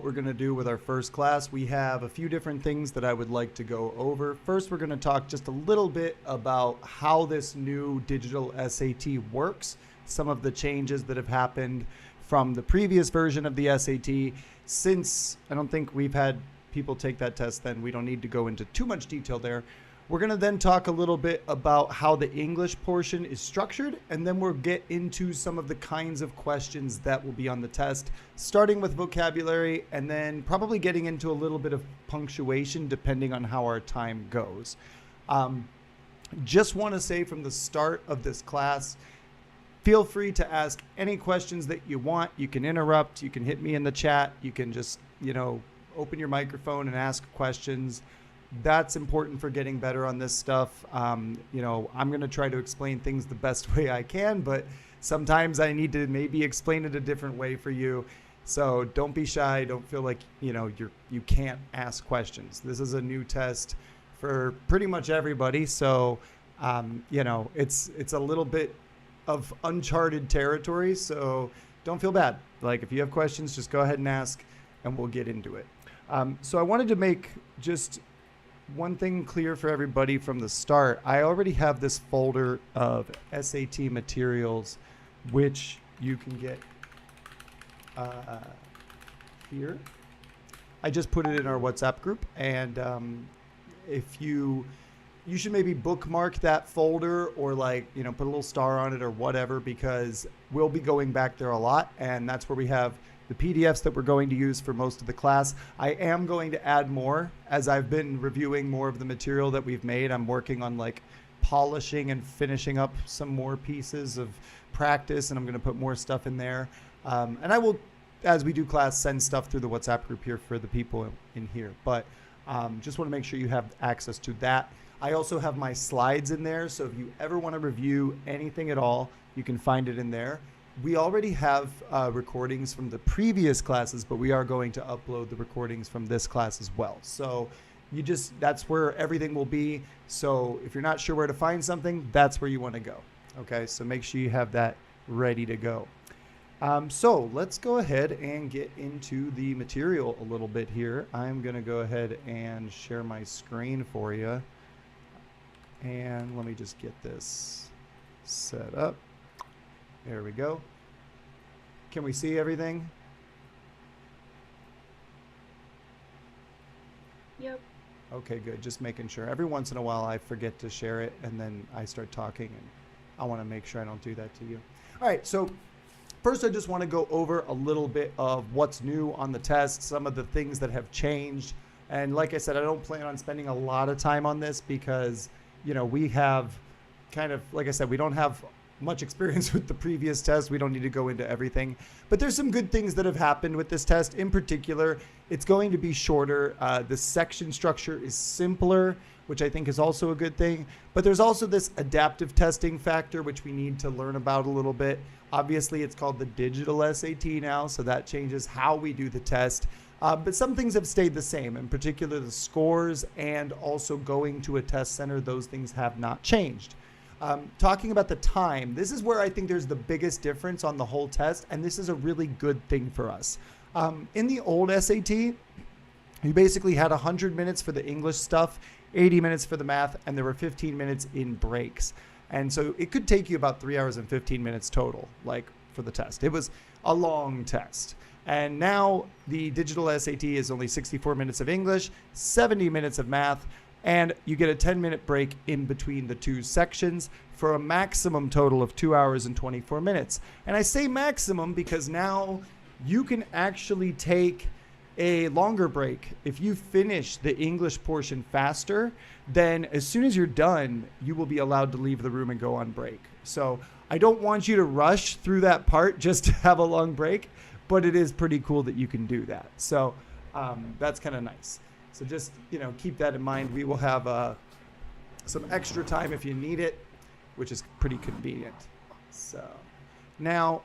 We're going to do with our first class. We have a few different things that I would like to go over. First, we're going to talk just a little bit about how this new digital SAT works, some of the changes that have happened from the previous version of the SAT. Since I don't think we've had people take that test, then we don't need to go into too much detail there. We're going to then talk a little bit about how the English portion is structured, and then we'll get into some of the kinds of questions that will be on the test, starting with vocabulary and then probably getting into a little bit of punctuation depending on how our time goes. Just want to say from the start of this class, feel free to ask any questions that you want. You can interrupt, you can hit me in the chat, you can just, open your microphone and ask questions. That's important for getting better on this stuff. I'm going to try to explain things the best way I can, but sometimes I need to maybe explain it a different way for you. So don't be shy. Don't feel like, you can't ask questions. This is a new test for pretty much everybody. So, it's a little bit of uncharted territory. So don't feel bad. Like if you have questions, just go ahead and ask and we'll get into it. So I wanted to make just one thing clear for everybody from the start. I already have this folder of SAT materials, which you can get here. I just put it in our WhatsApp group, and if you should maybe bookmark that folder or put a little star on it or whatever, because we'll be going back there a lot, and that's where we have the PDFs that we're going to use for most of the class. I am going to add more as I've been reviewing more of the material that we've made. I'm working on polishing and finishing up some more pieces of practice, and I'm going to put more stuff in there. And I will, as we do class, send stuff through the WhatsApp group here for the people in here. But just want to make sure you have access to that. I also have my slides in there, so if you ever want to review anything at all, you can find it in there. We already have recordings from the previous classes, but we are going to upload the recordings from this class as well. So that's where everything will be. So if you're not sure where to find something, that's where you want to go. Okay, so make sure you have that ready to go. So let's go ahead and get into the material a little bit here. I'm going to go ahead and share my screen for you. And let me just get this set up. There we go. Can we see everything? Yep. Okay, good. Just making sure. Every once in a while I forget to share it and then I start talking, and I want to make sure I don't do that to you. All right, so first I just want to go over a little bit of what's new on the test, some of the things that have changed. And like I said, I don't plan on spending a lot of time on this because, we have kind of, like I said, we don't have much experience with the previous test. We don't need to go into everything, but there's some good things that have happened with this test. In particular, it's going to be shorter. The section structure is simpler, which I think is also a good thing, but there's also this adaptive testing factor, which we need to learn about a little bit. Obviously, it's called the digital SAT now, so that changes how we do the test. But some things have stayed the same, in particular the scores and also going to a test center. Those things have not changed. Talking about the time, this is where I think there's the biggest difference on the whole test, and this is a really good thing for us. In the old SAT, you basically had 100 minutes for the English stuff, 80 minutes for the math, and there were 15 minutes in breaks. And so it could take you about 3 hours and 15 minutes total, for the test. It was a long test. And now the digital SAT is only 64 minutes of English, 70 minutes of math, and you get a 10-minute break in between the two sections for a maximum total of 2 hours and 24 minutes. And I say maximum because now you can actually take a longer break. If you finish the English portion faster, then as soon as you're done, you will be allowed to leave the room and go on break. So I don't want you to rush through that part just to have a long break, but it is pretty cool that you can do that. So that's kind of nice. So just, keep that in mind. We will have some extra time if you need it, which is pretty convenient. So now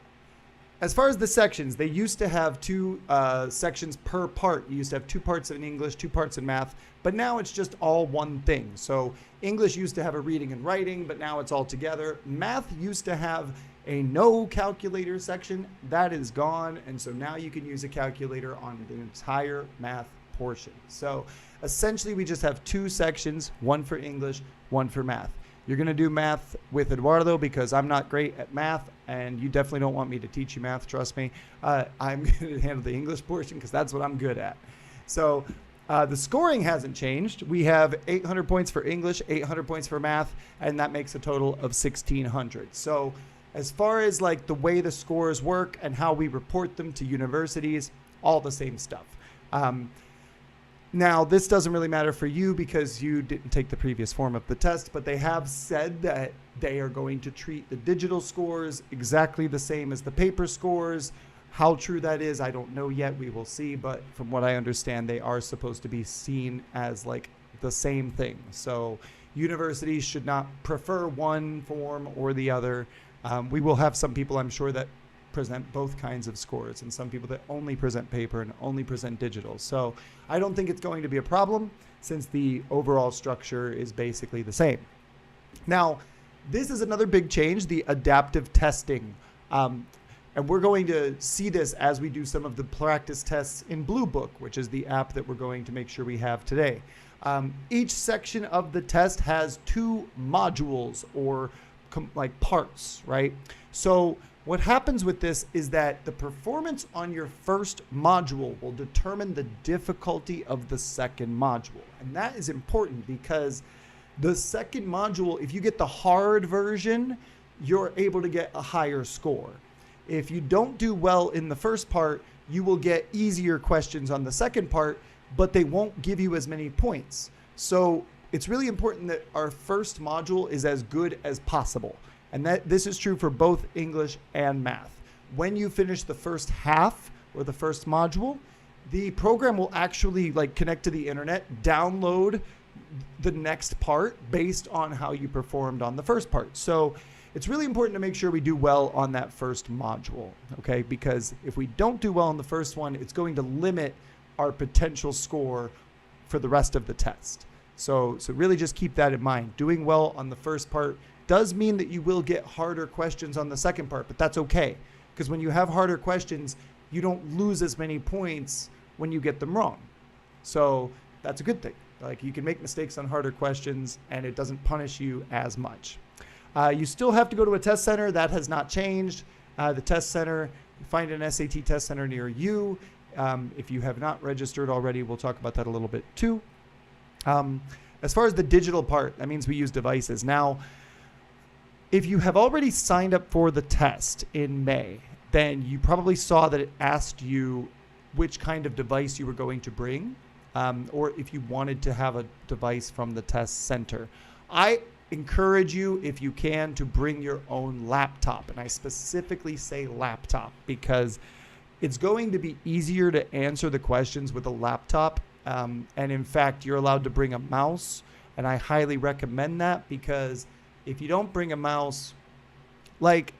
as far as the sections, they used to have two sections per part. You used to have 2 parts in English, 2 parts in math, but now it's just all one thing. So English used to have a reading and writing, but now it's all together. Math used to have a no calculator section. That is gone, and so now you can use a calculator on the entire math portion. So essentially we just have 2 sections, one for English, one for math. You're going to do math with Eduardo because I'm not great at math, and you definitely don't want me to teach you math, trust me. I'm going to handle the English portion because that's what I'm good at. So the scoring hasn't changed. We have 800 points for English, 800 points for math, and that makes a total of 1,600. So as far as like the way the scores work and how we report them to universities, all the same stuff. Now, this doesn't really matter for you because you didn't take the previous form of the test, but they have said that they are going to treat the digital scores exactly the same as the paper scores. How true that is, I don't know yet. We will see. But from what I understand, they are supposed to be seen as like the same thing. So universities should not prefer one form or the other. We will have some people, I'm sure, that present both kinds of scores, and some people that only present paper and only present digital. So I don't think it's going to be a problem since the overall structure is basically the same. Now, this is another big change, the adaptive testing. And we're going to see this as we do some of the practice tests in Blue Book, which is the app that we're going to make sure we have today. Each section of the test has 2 modules or like parts, right? So what happens with this is that the performance on your first module will determine the difficulty of the second module. And that is important because the second module, if you get the hard version, you're able to get a higher score. If you don't do well in the first part, you will get easier questions on the second part, but they won't give you as many points. So it's really important that our first module is as good as possible. And that this is true for both English and math. When you finish the first half or the first module, the program will actually like connect to the internet, download the next part based on how you performed on the first part. So it's really important to make sure we do well on that first module, okay? Because if we don't do well on the first one, it's going to limit our potential score for the rest of the test. So really just keep that in mind. Doing well on the first part does mean that you will get harder questions on the second part, but that's okay. Because when you have harder questions, you don't lose as many points when you get them wrong. So that's a good thing. Like you can make mistakes on harder questions and it doesn't punish you as much. You still have to go to a test center. That has not changed. The test center, find an SAT test center near you. If you have not registered already, we'll talk about that a little bit too. As far as the digital part, that means we use devices. Now, if you have already signed up for the test in May, then you probably saw that it asked you which kind of device you were going to bring, or if you wanted to have a device from the test center. I encourage you, if you can, to bring your own laptop. And I specifically say laptop because it's going to be easier to answer the questions with a laptop. And in fact, you're allowed to bring a mouse. And I highly recommend that because if you don't bring a mouse, like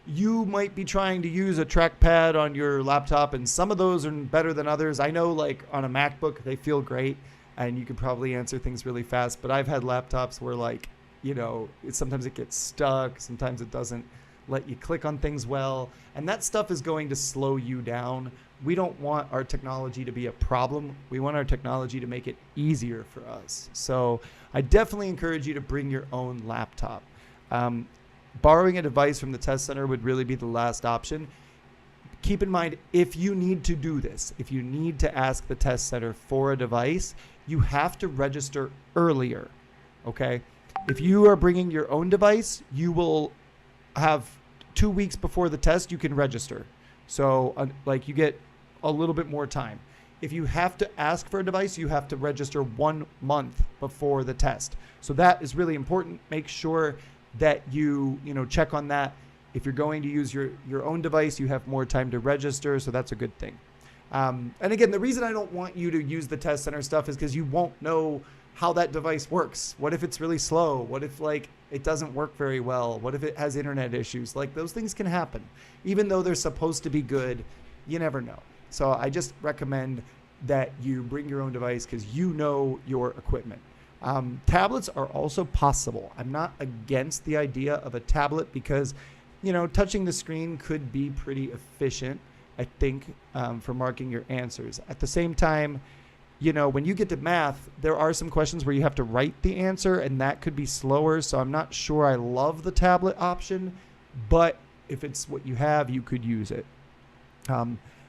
you might be trying to use a trackpad on your laptop and some of those are better than others. I know like on a MacBook, they feel great and you can probably answer things really fast. But I've had laptops where like, you know, sometimes it gets stuck. Sometimes it doesn't let you click on things well. And that stuff is going to slow you down. We don't want our technology to be a problem. We want our technology to make it easier for us. So I definitely encourage you to bring your own laptop. Borrowing a device from the test center would really be the last option. Keep in mind, if you need to do this, if you need to ask the test center for a device, you have to register earlier, okay? If you are bringing your own device, you will have 2 weeks before the test, you can register. So like you get a little bit more time. If you have to ask for a device, you have to register 1 month before the test. So that is really important. Make sure that you check on that. If you're going to use your own device, you have more time to register. So that's a good thing. And again, the reason I don't want you to use the test center stuff is because you won't know how that device works. What if it's really slow? What if like it doesn't work very well? What if it has internet issues? Like, those things can happen. Even though they're supposed to be good, you never know. So I just recommend that you bring your own device because you know your equipment. Tablets are also possible. I'm not against the idea of a tablet because, you know, touching the screen could be pretty efficient, I think, for marking your answers. At the same time, you know, when you get to math, there are some questions where you have to write the answer, and that could be slower. So I'm not sure I love the tablet option, but if it's what you have, you could use it.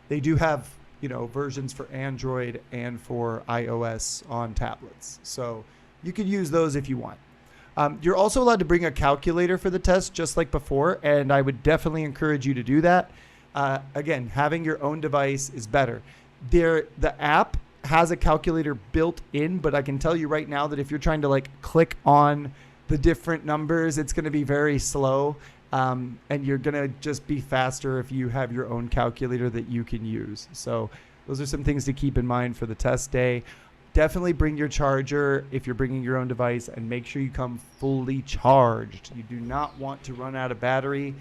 They do have, you know, versions for Android and for iOS on tablets. So you could use those if you want. You're also allowed to bring a calculator for the test, just like before, and I would definitely encourage you to do that. Again, having your own device is better. The app has a calculator built in, but I can tell you right now that if you're trying to like click on the different numbers, it's going to be very slow. And you're going to just be faster if you have your own calculator that you can use. So those are some things to keep in mind for the test day. Definitely bring your charger if you're bringing your own device, and make sure you come fully charged. You do not want to run out of battery.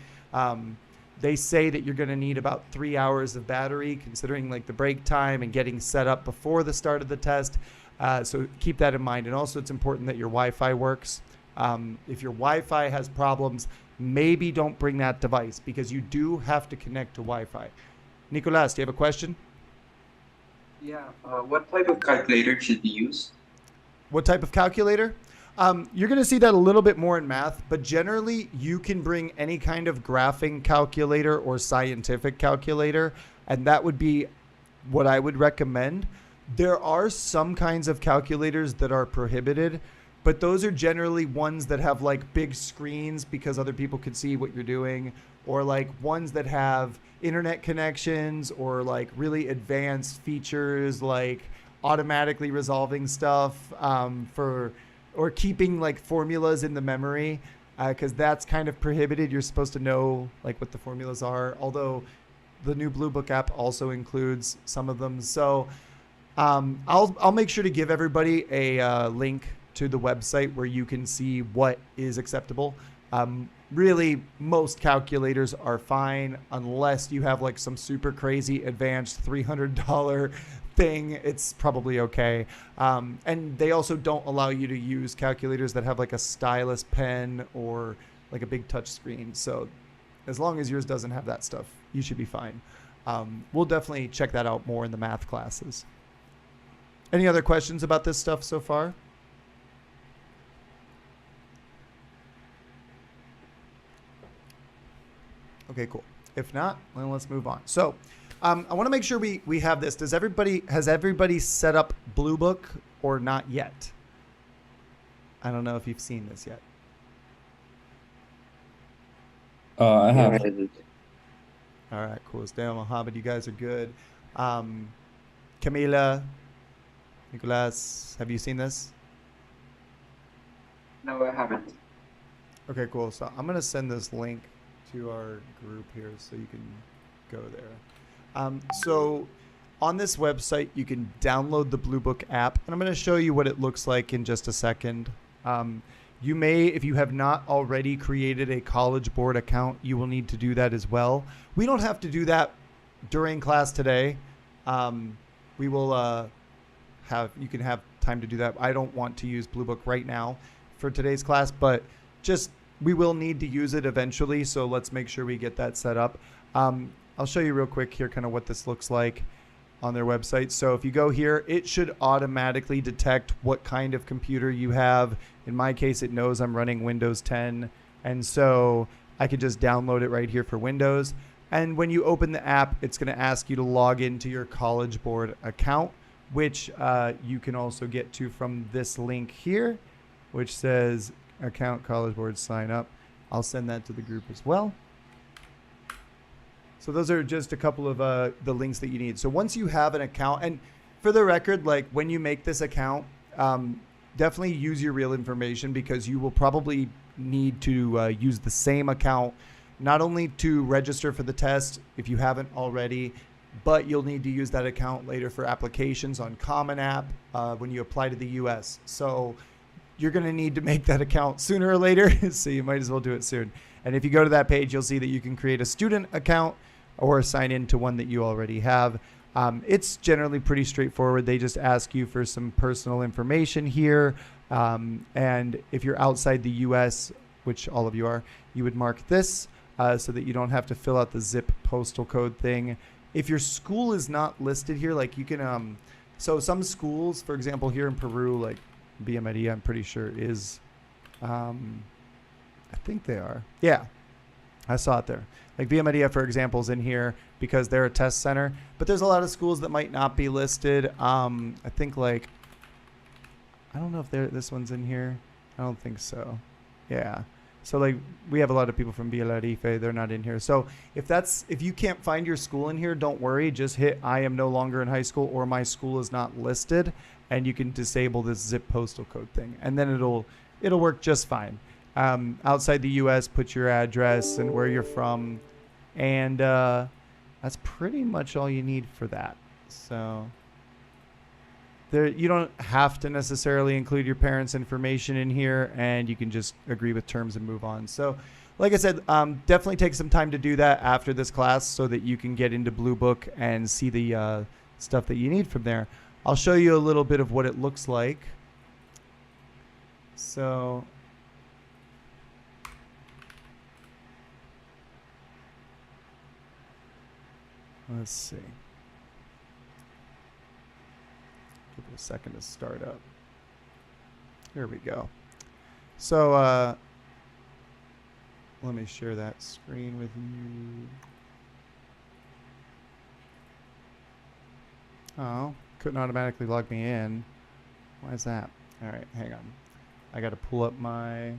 They say that you're going to need about 3 hours of battery, considering like the break time and getting set up before the start of the test. So keep that in mind. And also it's important that your Wi-Fi works. If your Wi-Fi has problems, maybe don't bring that device because you do have to connect to Wi-Fi. Nicolas, do you have a question? Yeah. What type of calculator should be used? What type of calculator? You're going to see that a little bit more in math, but generally you can bring any kind of graphing calculator or scientific calculator, and that would be what I would recommend. There are some kinds of calculators that are prohibited, but those are generally ones that have like big screens because other people can see what you're doing, or like ones that have internet connections or like really advanced features like automatically resolving stuff or keeping like formulas in the memory, because that's kind of prohibited. You're supposed to know like what the formulas are, although the new Blue Book app also includes some of them. So I'll make sure to give everybody a link to the website where you can see what is acceptable. Really, most calculators are fine unless you have like some super crazy advanced $300 thing. It's probably okay. And they also don't allow you to use calculators that have like a stylus pen or like a big touch screen. So as long as yours doesn't have that stuff, you should be fine. We'll definitely check that out more in the math classes. Any other questions about this stuff so far? Okay, cool. If not, then let's move on. So I want to make sure we have this. Has everybody set up Blue Book or not yet? I don't know if you've seen this yet. I have. All right, cool. Esteban, Mohammed, you guys are good. Camila, Nicolas, have you seen this? No, I haven't. Okay, cool. So I'm going to send this link to our group here so you can go there. So on this website, you can download the Blue Book app, and I'm going to show you what it looks like in just a second. You may, if you have not already created a College Board account, you will need to do that as well. We don't have to do that during class today. We will you can have time to do that. I don't want to use Blue Book right now for today's class, but we will need to use it eventually, so let's make sure we get that set up. I'll show you real quick here kind of what this looks like on their website. So if you go here, it should automatically detect what kind of computer you have. In my case, it knows I'm running Windows 10, and so I could just download it right here for Windows. And when you open the app, it's going to ask you to log into your College Board account, which you can also get to from this link here, which says account College Board sign up. I'll send that to the group as well. So those are just a couple of the links that you need. So once you have an account, and for the record, like when you make this account, definitely use your real information because you will probably need to use the same account, not only to register for the test if you haven't already, but you'll need to use that account later for applications on Common App when you apply to the US. So you're going to need to make that account sooner or later. So you might as well do it soon. And if you go to that page, you'll see that you can create a student account or sign into one that you already have. It's generally pretty straightforward. They just ask you for some personal information here. And if you're outside the US, which all of you are, you would mark this so that you don't have to fill out the zip postal code thing. If your school is not listed here, like you can, so some schools, for example, here in Peru, like Villa Maria, I'm pretty sure is, I think they are. Yeah, I saw it there. Like Villa Maria, for example, is in here because they're a test center. But there's a lot of schools that might not be listed. I think like, I don't know if this one's in here. I don't think so. Yeah. So like we have a lot of people from Villarrife. They're not in here. So if you can't find your school in here, don't worry. Just hit I am no longer in high school or my school is not listed. And you can disable this zip postal code thing. And then it'll work just fine. Outside the U.S., put your address and where you're from. And that's pretty much all you need for that. So you don't have to necessarily include your parents' information in here, and you can just agree with terms and move on. So like I said, definitely take some time to do that after this class so that you can get into Blue Book and see the stuff that you need from there. I'll show you a little bit of what it looks like. So let's see. Give it a second to start up. Here we go. So let me share that screen with you. Oh, couldn't automatically log me in. Why is that? All right, hang on. I got to pull up I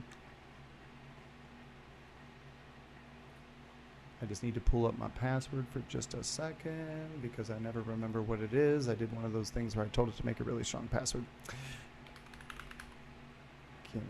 just need to pull up my password for just a second because I never remember what it is. I did one of those things where I told it to make a really strong password. Okay.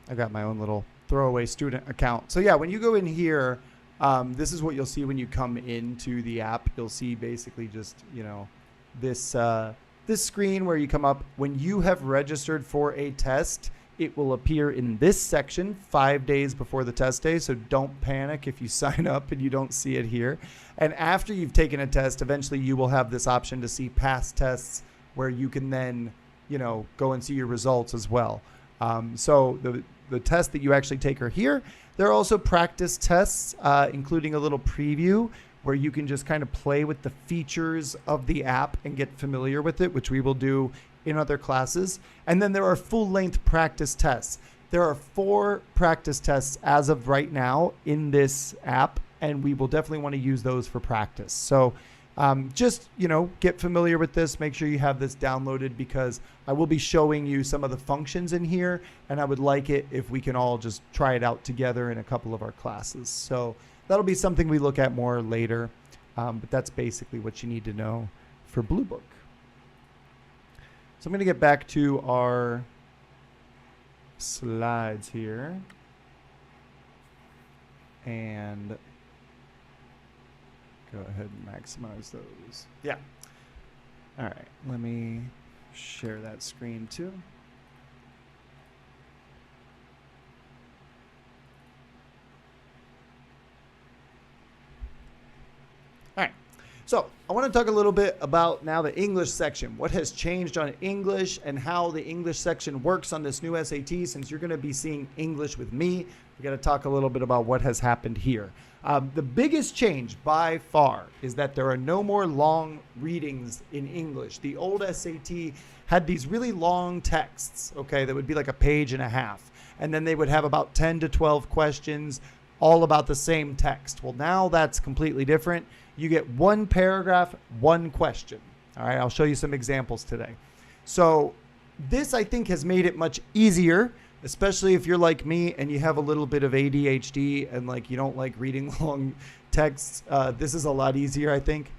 I got my own little throwaway student account. So yeah, when you go in here, this is what you'll see when you come into the app. You'll see basically just, this screen where you come up. When you have registered for a test, it will appear in this section 5 days before the test day. So don't panic if you sign up and you don't see it here. And after you've taken a test, eventually you will have this option to see past tests where you can then, go and see your results as well. So the tests that you actually take are here. There are also practice tests, including a little preview where you can just kind of play with the features of the app and get familiar with it, which we will do in other classes. And then there are full-length practice tests. There are 4 practice tests as of right now in this app, and we will definitely want to use those for practice. So just, get familiar with this. Make sure you have this downloaded because I will be showing you some of the functions in here, and I would like it if we can all just try it out together in a couple of our classes. So that'll be something we look at more later, but that's basically what you need to know for Blue Book. So I'm going to get back to our slides here and go ahead and maximize those. Yeah. All right. Let me share that screen too. All right. So I want to talk a little bit about now the English section. What has changed on English and how the English section works on this new SAT. Since you're going to be seeing English with me, we got to talk a little bit about what has happened here. The biggest change by far is that there are no more long readings in English. The old SAT had these really long texts, okay, that would be like a page and a half. And then they would have about 10 to 12 questions all about the same text. Well, now that's completely different. You get one paragraph, one question. All right, I'll show you some examples today. So this, I think, has made it much easier, especially if you're like me and you have a little bit of ADHD and like you don't like reading long texts, this is a lot easier, I think.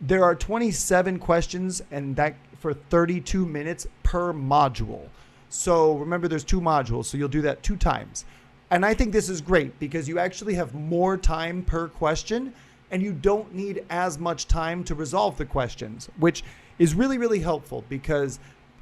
There are 27 questions, and that for 32 minutes per module. So remember, there's 2 modules, so you'll do that 2 times. And I think this is great because you actually have more time per question, and you don't need as much time to resolve the questions, which is really, really helpful because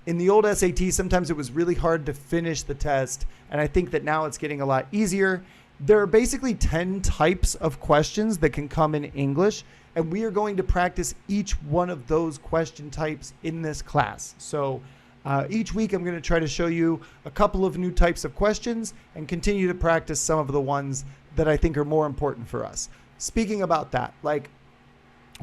in the old SAT, sometimes it was really hard to finish the test, and I think that now it's getting a lot easier. There are basically 10 types of questions that can come in English, and we are going to practice each one of those question types in this class. So each week I'm going to try to show you a couple of new types of questions and continue to practice some of the ones that I think are more important for us. Speaking about that, like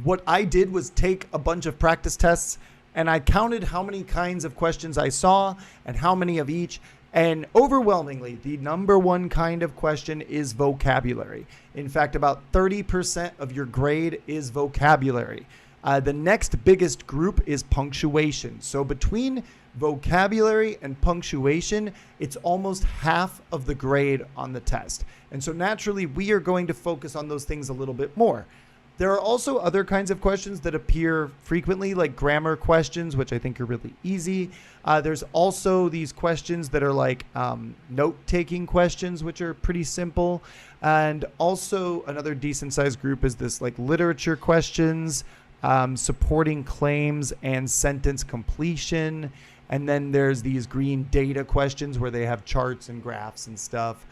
what I did was take a bunch of practice tests and I counted how many kinds of questions I saw and how many of each. And overwhelmingly, the number one kind of question is vocabulary. In fact, about 30% of your grade is vocabulary. The next biggest group is punctuation. So between vocabulary and punctuation, it's almost half of the grade on the test. And so naturally, we are going to focus on those things a little bit more. There are also other kinds of questions that appear frequently, like grammar questions, which I think are really easy. There's also these questions that are like note-taking questions, which are pretty simple. And also another decent-sized group is this like literature questions, supporting claims and sentence completion. And then there's these green data questions where they have charts and graphs and stuff.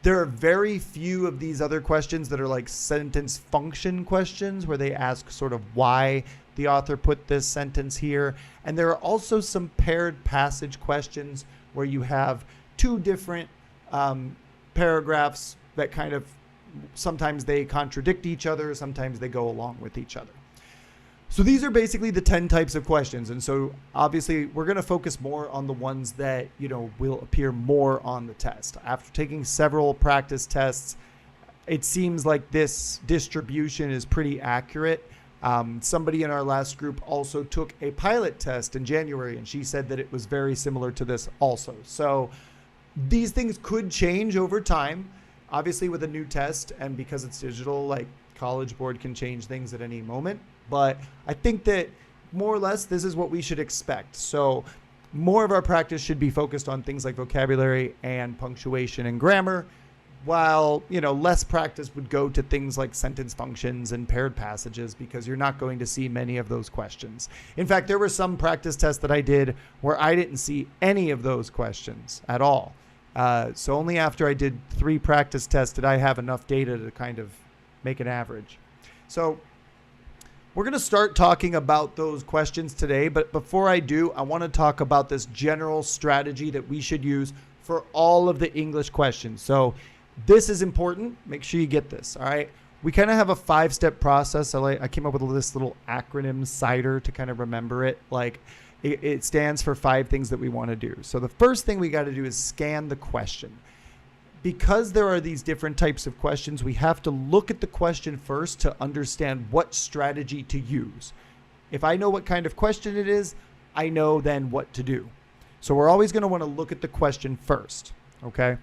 There are very few of these other questions that are like sentence function questions where they ask sort of why the author put this sentence here. And there are also some paired passage questions where you have 2 different paragraphs that kind of, sometimes they contradict each other, sometimes they go along with each other. So these are basically the 10 types of questions. And so obviously we're going to focus more on the ones that, you know, will appear more on the test. After taking several practice tests, it seems like this distribution is pretty accurate. Somebody in our last group also took a pilot test in January, and she said that it was very similar to this also. So these things could change over time, obviously with a new test, and because it's digital, like College Board can change things at any moment. But I think that more or less this is what we should expect. So more of our practice should be focused on things like vocabulary and punctuation and grammar, while, you know, less practice would go to things like sentence functions and paired passages because you're not going to see many of those questions. In fact, there were some practice tests that I did where I didn't see any of those questions at all. So only after I did 3 practice tests did I have enough data to kind of make an average. So we're going to start talking about those questions today, but before I do, I want to talk about this general strategy that we should use for all of the English questions. So this is important. Make sure you get this, all right? We kind of have a 5-step process. I came up with this little acronym CIDER to kind of remember it. Like it stands for 5 things that we want to do. So the first thing we got to do is scan the question. Because there are these different types of questions, we have to look at the question first to understand what strategy to use. If I know what kind of question it is, I know then what to do. So we're always going to want to look at the question first, okay?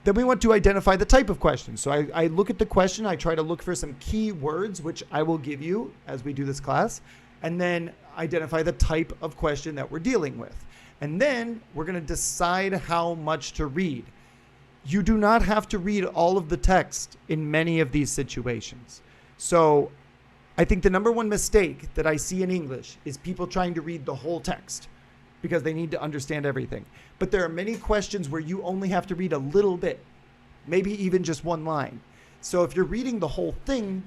Then we want to identify the type of question. So I look at the question, I try to look for some key words, which I will give you as we do this class, and then identify the type of question that we're dealing with. And then we're going to decide how much to read. You do not have to read all of the text in many of these situations. So I think the number one mistake that I see in English is people trying to read the whole text because they need to understand everything. But there are many questions where you only have to read a little bit, maybe even just 1 line. So if you're reading the whole thing,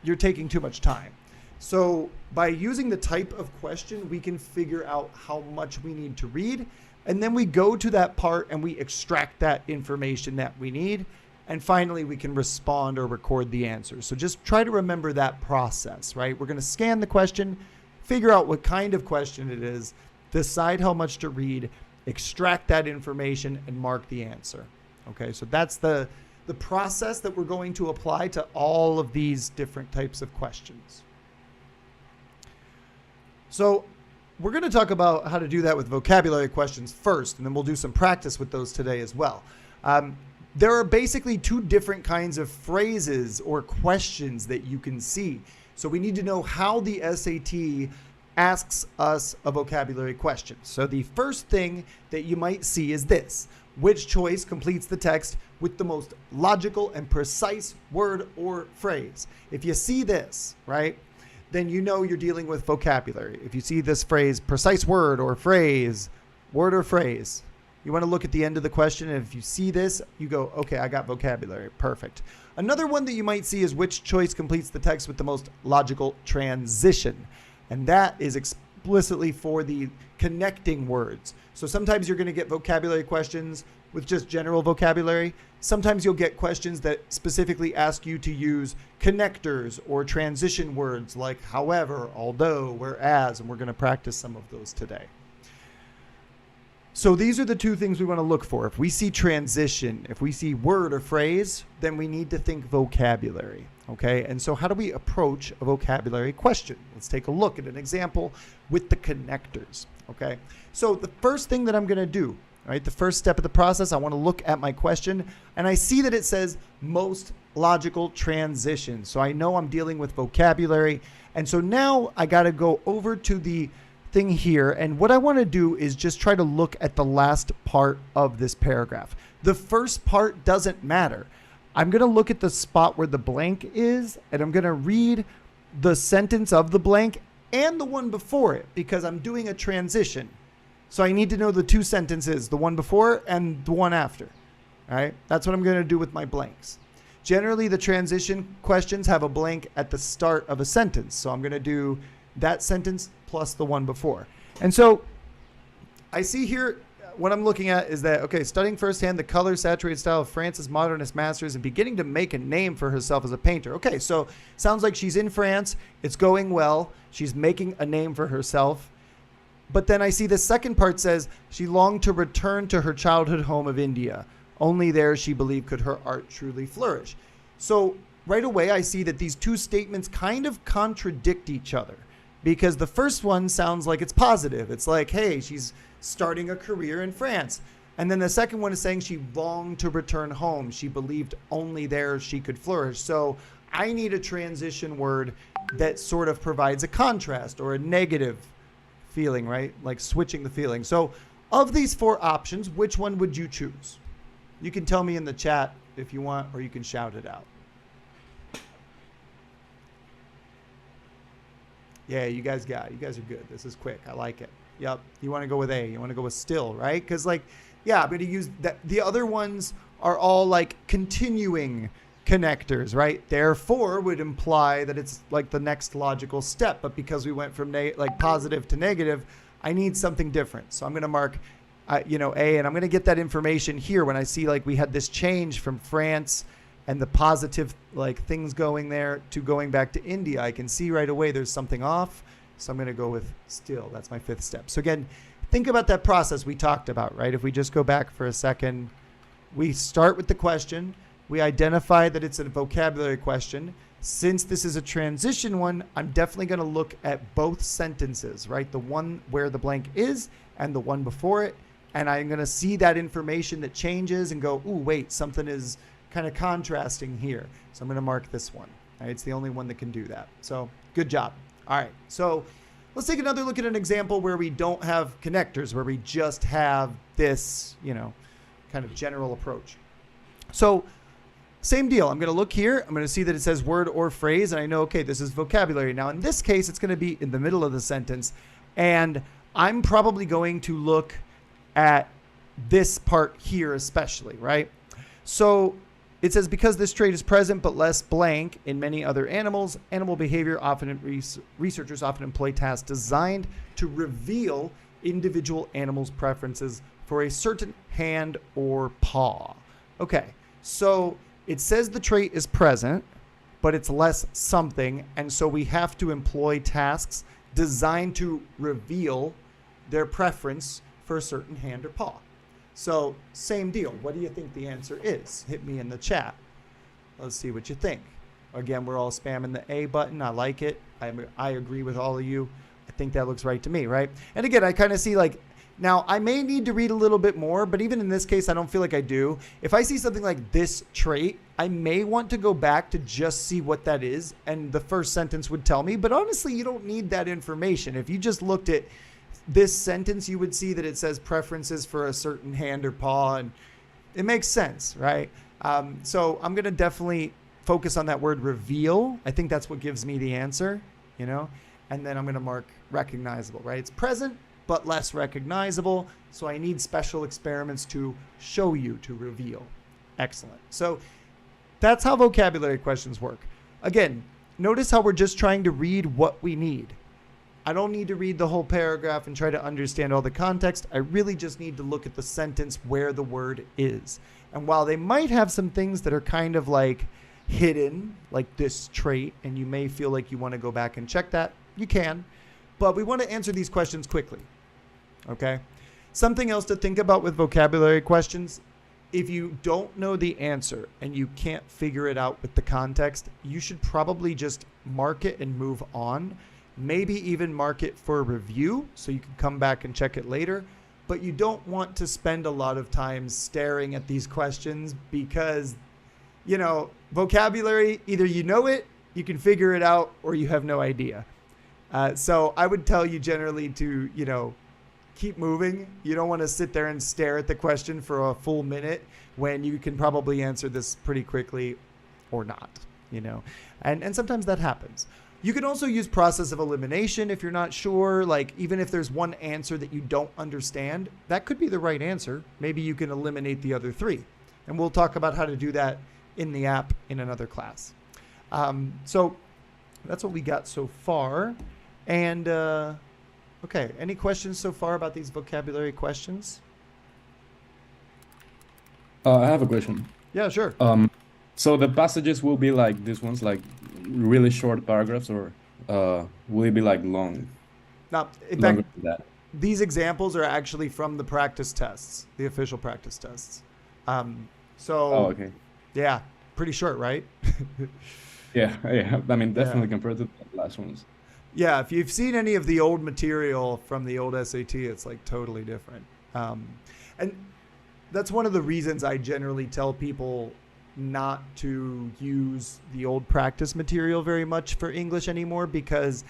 you're taking too much time. So by using the type of question, we can figure out how much we need to read. And then we go to that part and we extract that information that we need. And finally, we can respond or record the answer. So just try to remember that process, right? We're going to scan the question, figure out what kind of question it is, decide how much to read, extract that information, and mark the answer. Okay, so that's the process that we're going to apply to all of these different types of questions. So we're going to talk about how to do that with vocabulary questions first, and then we'll do some practice with those today as well. there are basically two different kinds of phrases or questions that you can see. So we need to know how the SAT asks us a vocabulary question. So the first thing that you might see is this: which choice completes the text with the most logical and precise word or phrase? If you see this, right, then you know you're dealing with vocabulary. If you see this phrase, precise word or phrase, you want to look at the end of the question, and if you see this, you go, okay, I got vocabulary. Perfect. Another one that you might see is which choice completes the text with the most logical transition. And that is explicitly for the connecting words. So sometimes you're going to get vocabulary questions with just general vocabulary. Sometimes you'll get questions that specifically ask you to use connectors or transition words like however, although, whereas, and we're going to practice some of those today. So these are the two things we want to look for. If we see transition, if we see word or phrase, then we need to think vocabulary. Okay, and so how do we approach a vocabulary question? Let's take a look at an example with the connectors. Okay, so the first thing that I'm going to do, right, the first step of the process, I want to look at my question, and I see that it says most logical transition. So I know I'm dealing with vocabulary, and so now I got to go over to the thing here, and what I want to do is just try to look at the last part of this paragraph. The first part doesn't matter. I'm going to look at the spot where the blank is, and I'm going to read the sentence of the blank and the one before it, because I'm doing a transition. So I need to know the two sentences, the one before and the one after. All right, that's what I'm going to do with my blanks. Generally, the transition questions have a blank at the start of a sentence. So I'm going to do that sentence plus the one before. And so I see here, what I'm looking at is that, okay, studying firsthand the color saturated style of France's modernist masters and beginning to make a name for herself as a painter. Okay, so sounds like she's in France. It's going well. She's making a name for herself. But then I see the second part says she longed to return to her childhood home of India. Only there, she believed, could her art truly flourish. So right away, I see that these two statements kind of contradict each other, because the first one sounds like it's positive. It's like, hey, she's starting a career in France. And then the second one is saying she longed to return home. She believed only there she could flourish. So I need a transition word that sort of provides a contrast or a negative feeling, right? Like switching the feeling. So of these four options, which one would you choose? You can tell me in the chat if you want, or you can shout it out. Yeah, you guys are good. This is quick. I like it. Yep. You want to go with A. You want to go with still, right? Because like, yeah, I'm going to use that. The other ones are all like continuing connectors, right? Therefore would imply that it's like the next logical step. But because we went from like positive to negative, I need something different. So I'm going to mark, A, and I'm going to get that information here when I see like we had this change from France and the positive like things going there to going back to India. I can see right away there's something off. So I'm going to go with still. That's my fifth step. So again, think about that process we talked about, right? If we just go back for a second, we start with the question. We identify that it's a vocabulary question. Since this is a transition one, I'm definitely going to look at both sentences, right? The one where the blank is and the one before it. And I'm going to see that information that changes and go, ooh, wait, something is kind of contrasting here. So I'm going to mark this one. Right? It's the only one that can do that. So good job. All right. So let's take another look at an example where we don't have connectors, where we just have this, kind of general approach. So same deal. I'm going to look here. I'm going to see that it says word or phrase. And I know, okay, this is vocabulary. Now, in this case, it's going to be in the middle of the sentence. And I'm probably going to look at this part here especially, right? So it says, because this trait is present but less blank in many other animals, animal behavior researchers often employ tasks designed to reveal individual animals' preferences for a certain hand or paw. Okay, so it says the trait is present, but it's less something, and so we have to employ tasks designed to reveal their preference for a certain hand or paw. So same deal. What do you think the answer is? Hit me in the chat. Let's see what you think. Again, we're all spamming the A button. I like it. I agree with all of you. I think that looks right to me, right? And again, I kind of see like Now, I may need to read a little bit more, but even in this case, I don't feel like I do. If I see something like this trait, I may want to go back to just see what that is, and the first sentence would tell me. But honestly, you don't need that information. If you just looked at this sentence, you would see that it says preferences for a certain hand or paw, and it makes sense, right? So I'm going to definitely focus on that word reveal. I think that's what gives me the answer, you know, and then I'm going to mark recognizable, right? It's present, but less recognizable. So I need special experiments to show you, to reveal. Excellent. So that's how vocabulary questions work. Again, notice how we're just trying to read what we need. I don't need to read the whole paragraph and try to understand all the context. I really just need to look at the sentence where the word is. And while they might have some things that are kind of like hidden, like this trait, and you may feel like you want to go back and check that, you can. But we want to answer these questions quickly. Okay? Something else to think about with vocabulary questions, if you don't know the answer and you can't figure it out with the context, you should probably just mark it and move on. Maybe even mark it for review so you can come back and check it later. But you don't want to spend a lot of time staring at these questions because, you know, vocabulary, either you know it, you can figure it out, or you have no idea. So I would tell you generally to, you know, keep moving. You don't want to sit there and stare at the question for a full minute when you can probably answer this pretty quickly or not, you know, and sometimes that happens. You can also use process of elimination if you're not sure, like even if there's one answer that you don't understand, that could be the right answer. Maybe you can eliminate the other three. And we'll talk about how to do that in the app in another class. So that's what we got so far. And okay, any questions so far about these vocabulary questions? I have a question. Yeah, sure. So the passages will be like these ones, like really short paragraphs, or will it be like long? Now, in Longer fact, than that? these examples are actually from the practice tests, the official practice tests. Oh, okay. Yeah, pretty short, right? Yeah, yeah. I mean, definitely Yeah. compared to the last ones. Yeah, if you've seen any of the old material from the old SAT, it's like totally different. And that's one of the reasons I generally tell people not to use the old practice material very much for English anymore, because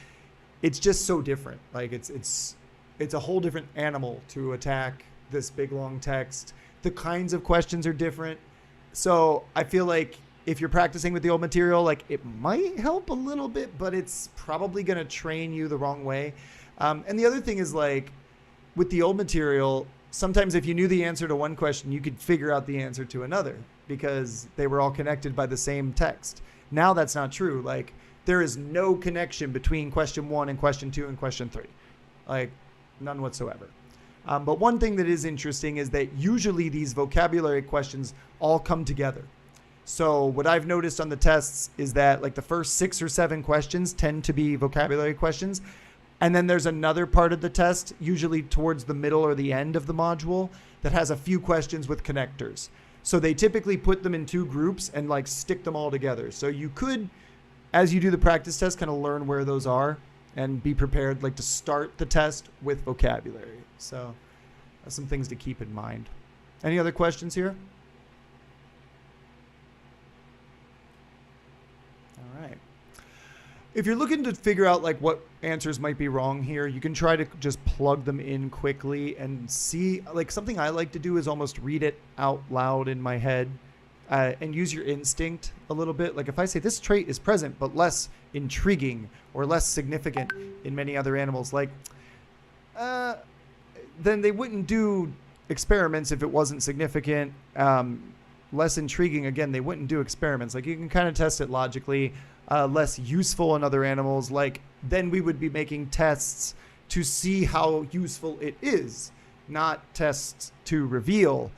it's just so different. Like it's a whole different animal to attack this big long text. The kinds of questions are different. So I feel like if you're practicing with the old material, like it might help a little bit, but it's probably going to train you the wrong way. And the other thing is, like with the old material, sometimes if you knew the answer to one question, you could figure out the answer to another because they were all connected by the same text. Now that's not true. Like there is no connection between question 1 and question 2 and question 3. Like none whatsoever. But one thing that is interesting is that usually these vocabulary questions all come together. So what I've noticed on the tests is that like the first 6 or 7 questions tend to be vocabulary questions. And then there's another part of the test, usually towards the middle or the end of the module, that has a few questions with connectors. So they typically put them in 2 groups and like stick them all together. So you could, as you do the practice test, kind of learn where those are and be prepared like to start the test with vocabulary. So that's some things to keep in mind. Any other questions here? All right. If you're looking to figure out like what answers might be wrong here, you can try to just plug them in quickly and see. Like something I like to do is almost read it out loud in my head and use your instinct a little bit. Like if I say this trait is present but less intriguing or less significant in many other animals, like then they wouldn't do experiments if it wasn't significant. Less intriguing, again, they wouldn't do experiments. Like you can kind of test it logically. Less useful in other animals, like then we would be making tests to see how useful it is, not tests to reveal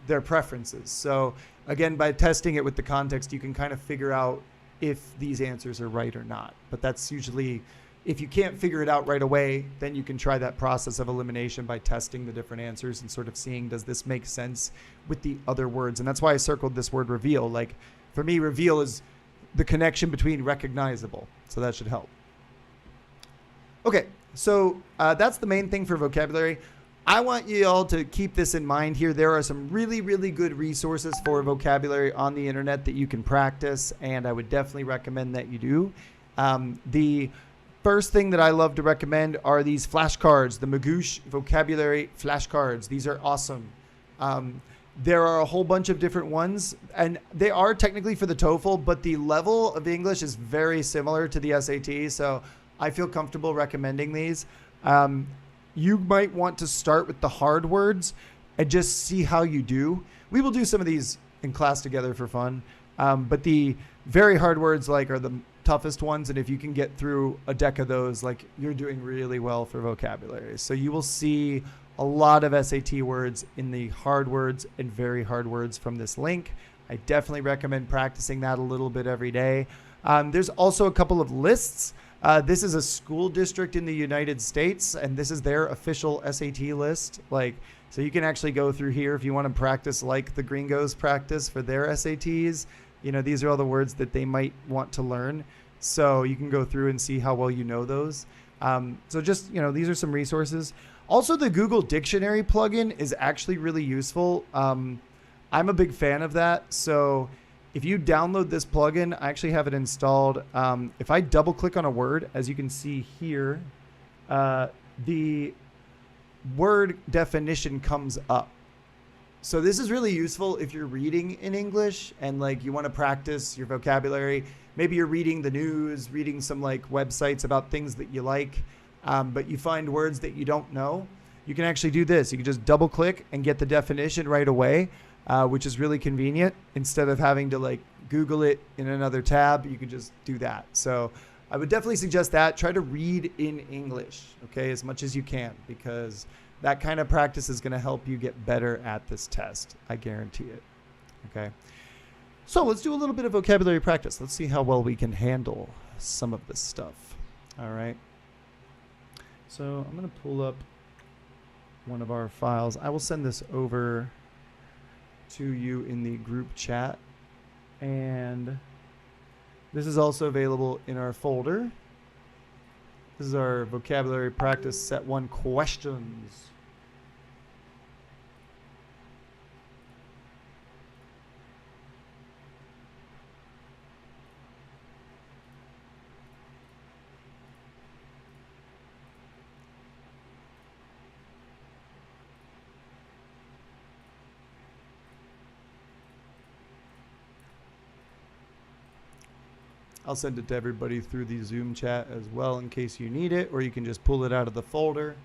their preferences. So again, by testing it with the context, you can kind of figure out if these answers are right or not. But that's usually, if you can't figure it out right away, then you can try that process of elimination by testing the different answers and sort of seeing, does this make sense with the other words? And that's why I circled this word reveal. Like for me, reveal is the connection between recognizable. So that should help. Okay, so that's the main thing for vocabulary. I want you all to keep this in mind here. There are some really, really good resources for vocabulary on the internet that you can practice, and I would definitely recommend that you do. The first thing that I love to recommend are these flashcards, the Magoosh vocabulary flashcards. These are awesome. There are a whole bunch of different ones, and they are technically for the TOEFL, but the level of English is very similar to the SAT, so I feel comfortable recommending these. You might want to start with the hard words and just see how you do. We will do some of these in class together for fun, but the very hard words are the toughest ones, and if you can get through a deck of those, you're doing really well for vocabulary. So you will see a lot of SAT words in the hard words and very hard words from this link. I definitely recommend practicing that a little bit every day. There's also a couple of lists. This is a school district in the United States, and this is their official SAT list. So you can actually go through here if you want to practice like the gringos practice for their SATs. These are all the words that they might want to learn. So you can go through and see how well you know those. So just, these are some resources. Also, the Google Dictionary plugin is actually really useful. I'm a big fan of that. So if you download this plugin, I actually have it installed. If I double click on a word, as you can see here, the word definition comes up. So this is really useful if you're reading in English and you want to practice your vocabulary. Maybe you're reading the news, reading some websites about things that you like, but you find words that you don't know. You can actually do this. You can just double click and get the definition right away, which is really convenient. Instead of having to Google it in another tab, you can just do that. So I would definitely suggest that. Try to read in English, okay, as much as you can, because that kind of practice is going to help you get better at this test. I guarantee it. Okay. So let's do a little bit of vocabulary practice. Let's see how well we can handle some of this stuff. All right. So I'm going to pull up one of our files. I will send this over to you in the group chat. And this is also available in our folder. This is our vocabulary practice set 1 questions. I'll send it to everybody through the Zoom chat as well in case you need it, or you can just pull it out of the folder.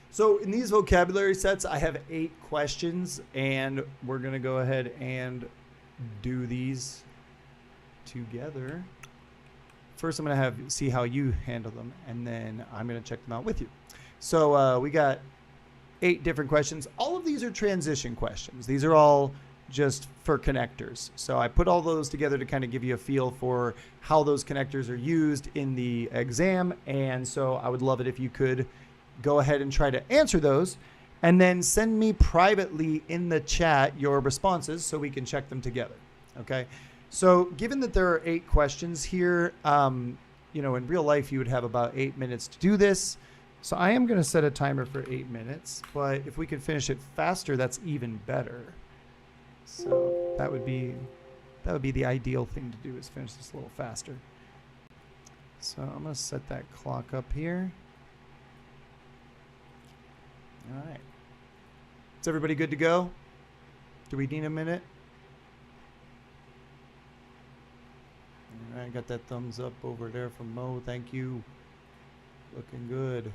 So in these vocabulary sets, I have 8 questions, and we're going to go ahead and do these together. First, I'm going to see how you handle them, and then I'm going to check them out with you. So we got 8 different questions. All of these are transition questions. These are all just for connectors. So I put all those together to kind of give you a feel for how those connectors are used in the exam. And so I would love it if you could go ahead and try to answer those, and then send me privately in the chat your responses so we can check them together. Okay. So given that there are 8 questions here, in real life, you would have about 8 minutes to do this. So I am going to set a timer for 8 minutes, but if we could finish it faster, that's even better. So that would be the ideal thing to do, is finish this a little faster. So I'm going to set that clock up here. All right. Is everybody good to go? Do we need a minute? All right, got that thumbs up over there from Mo. Thank you. Looking good.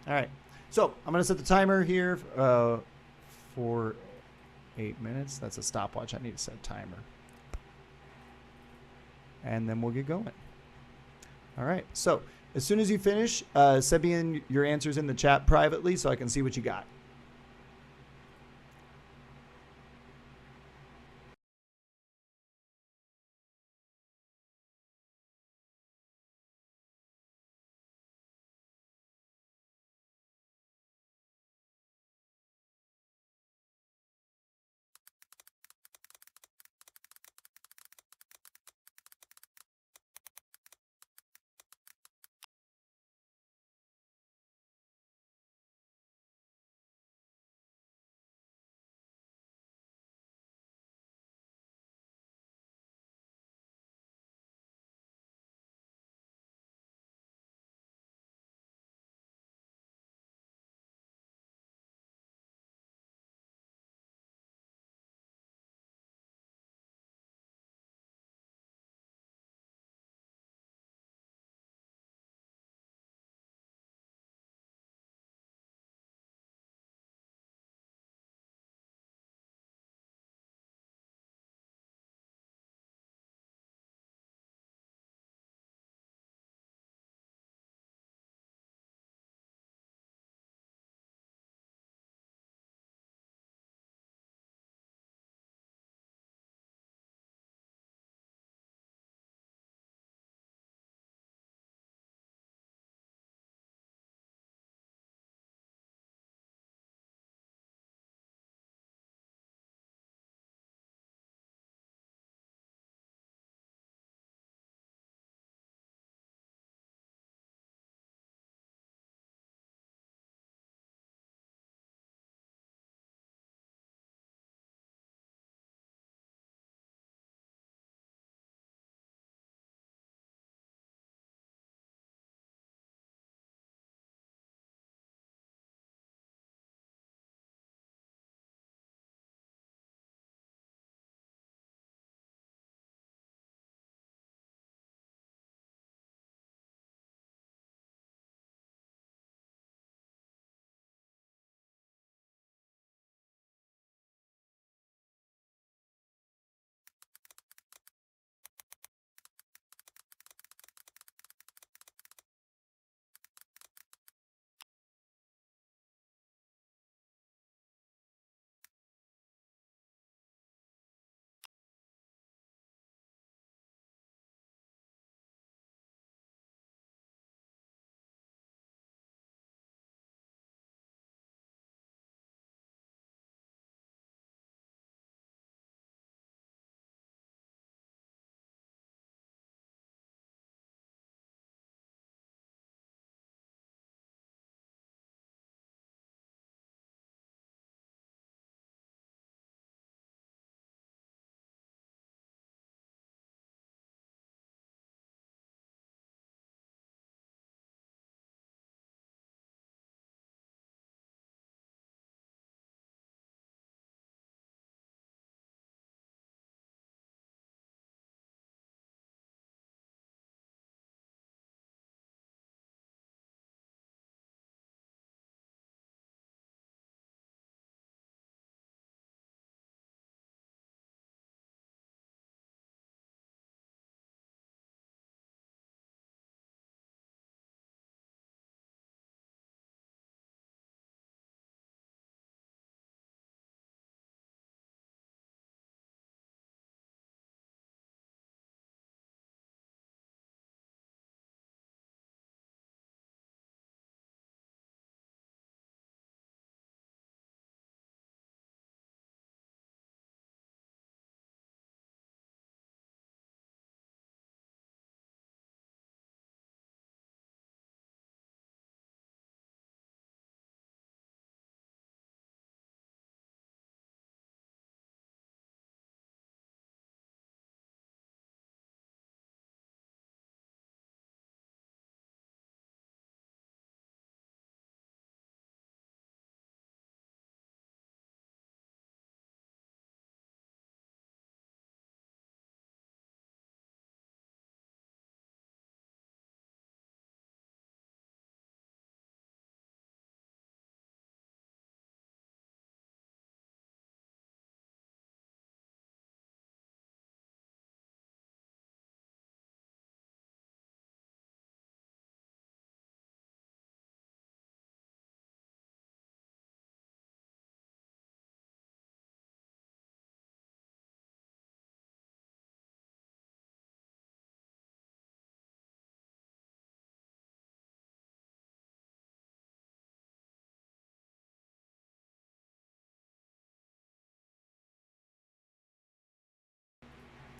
All right. So I'm going to set the timer here for 8 minutes. That's a stopwatch. I need to set a timer. And then we'll get going. All right. So as soon as you finish, send me in your answers in the chat privately so I can see what you got.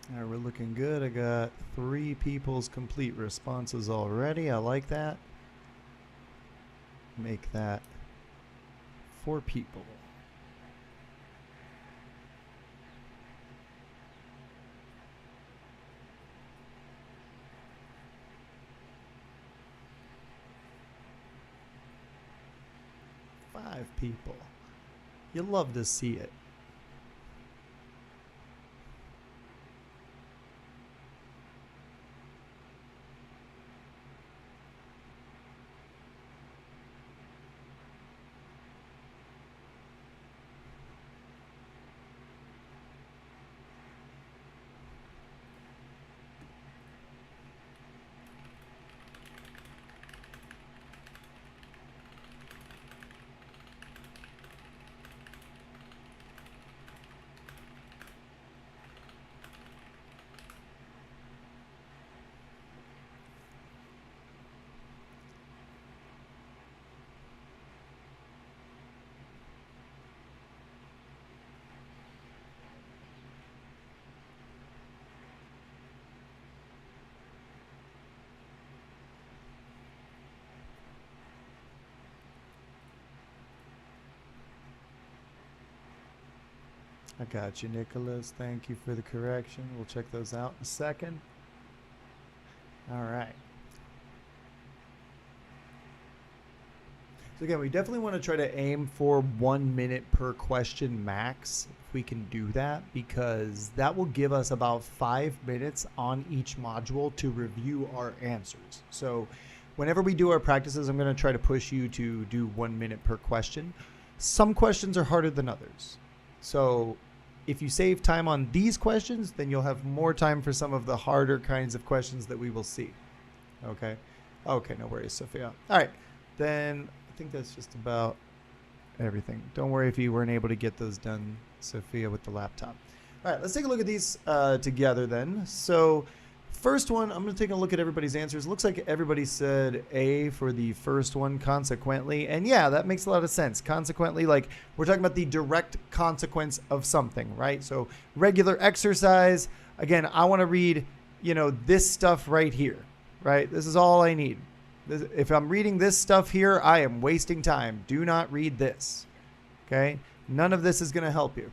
All right, we're looking good. I got 3 people's complete responses already. I like that. Make that 4 people. Five people. You love to see it. I got you, Nicholas. Thank you for the correction. We'll check those out in a second. All right. So again, we definitely want to try to aim for 1 minute per question max, if we can do that, because that will give us about 5 minutes on each module to review our answers. So whenever we do our practices, I'm going to try to push you to do 1 minute per question. Some questions are harder than others. So if you save time on these questions, then you'll have more time for some of the harder kinds of questions that we will see. Okay? Okay, no worries, Sophia. All right, then I think that's just about everything. Don't worry if you weren't able to get those done, Sophia, with the laptop. All right, let's take a look at these together then. So first one, I'm going to take a look at everybody's answers. Looks like everybody said A for the first one, consequently. And yeah, that makes a lot of sense. Consequently, like we're talking about the direct consequence of something, right? So regular exercise. Again, I want to read, this stuff right here, right? This is all I need. If I'm reading this stuff here, I am wasting time. Do not read this, okay? None of this is going to help you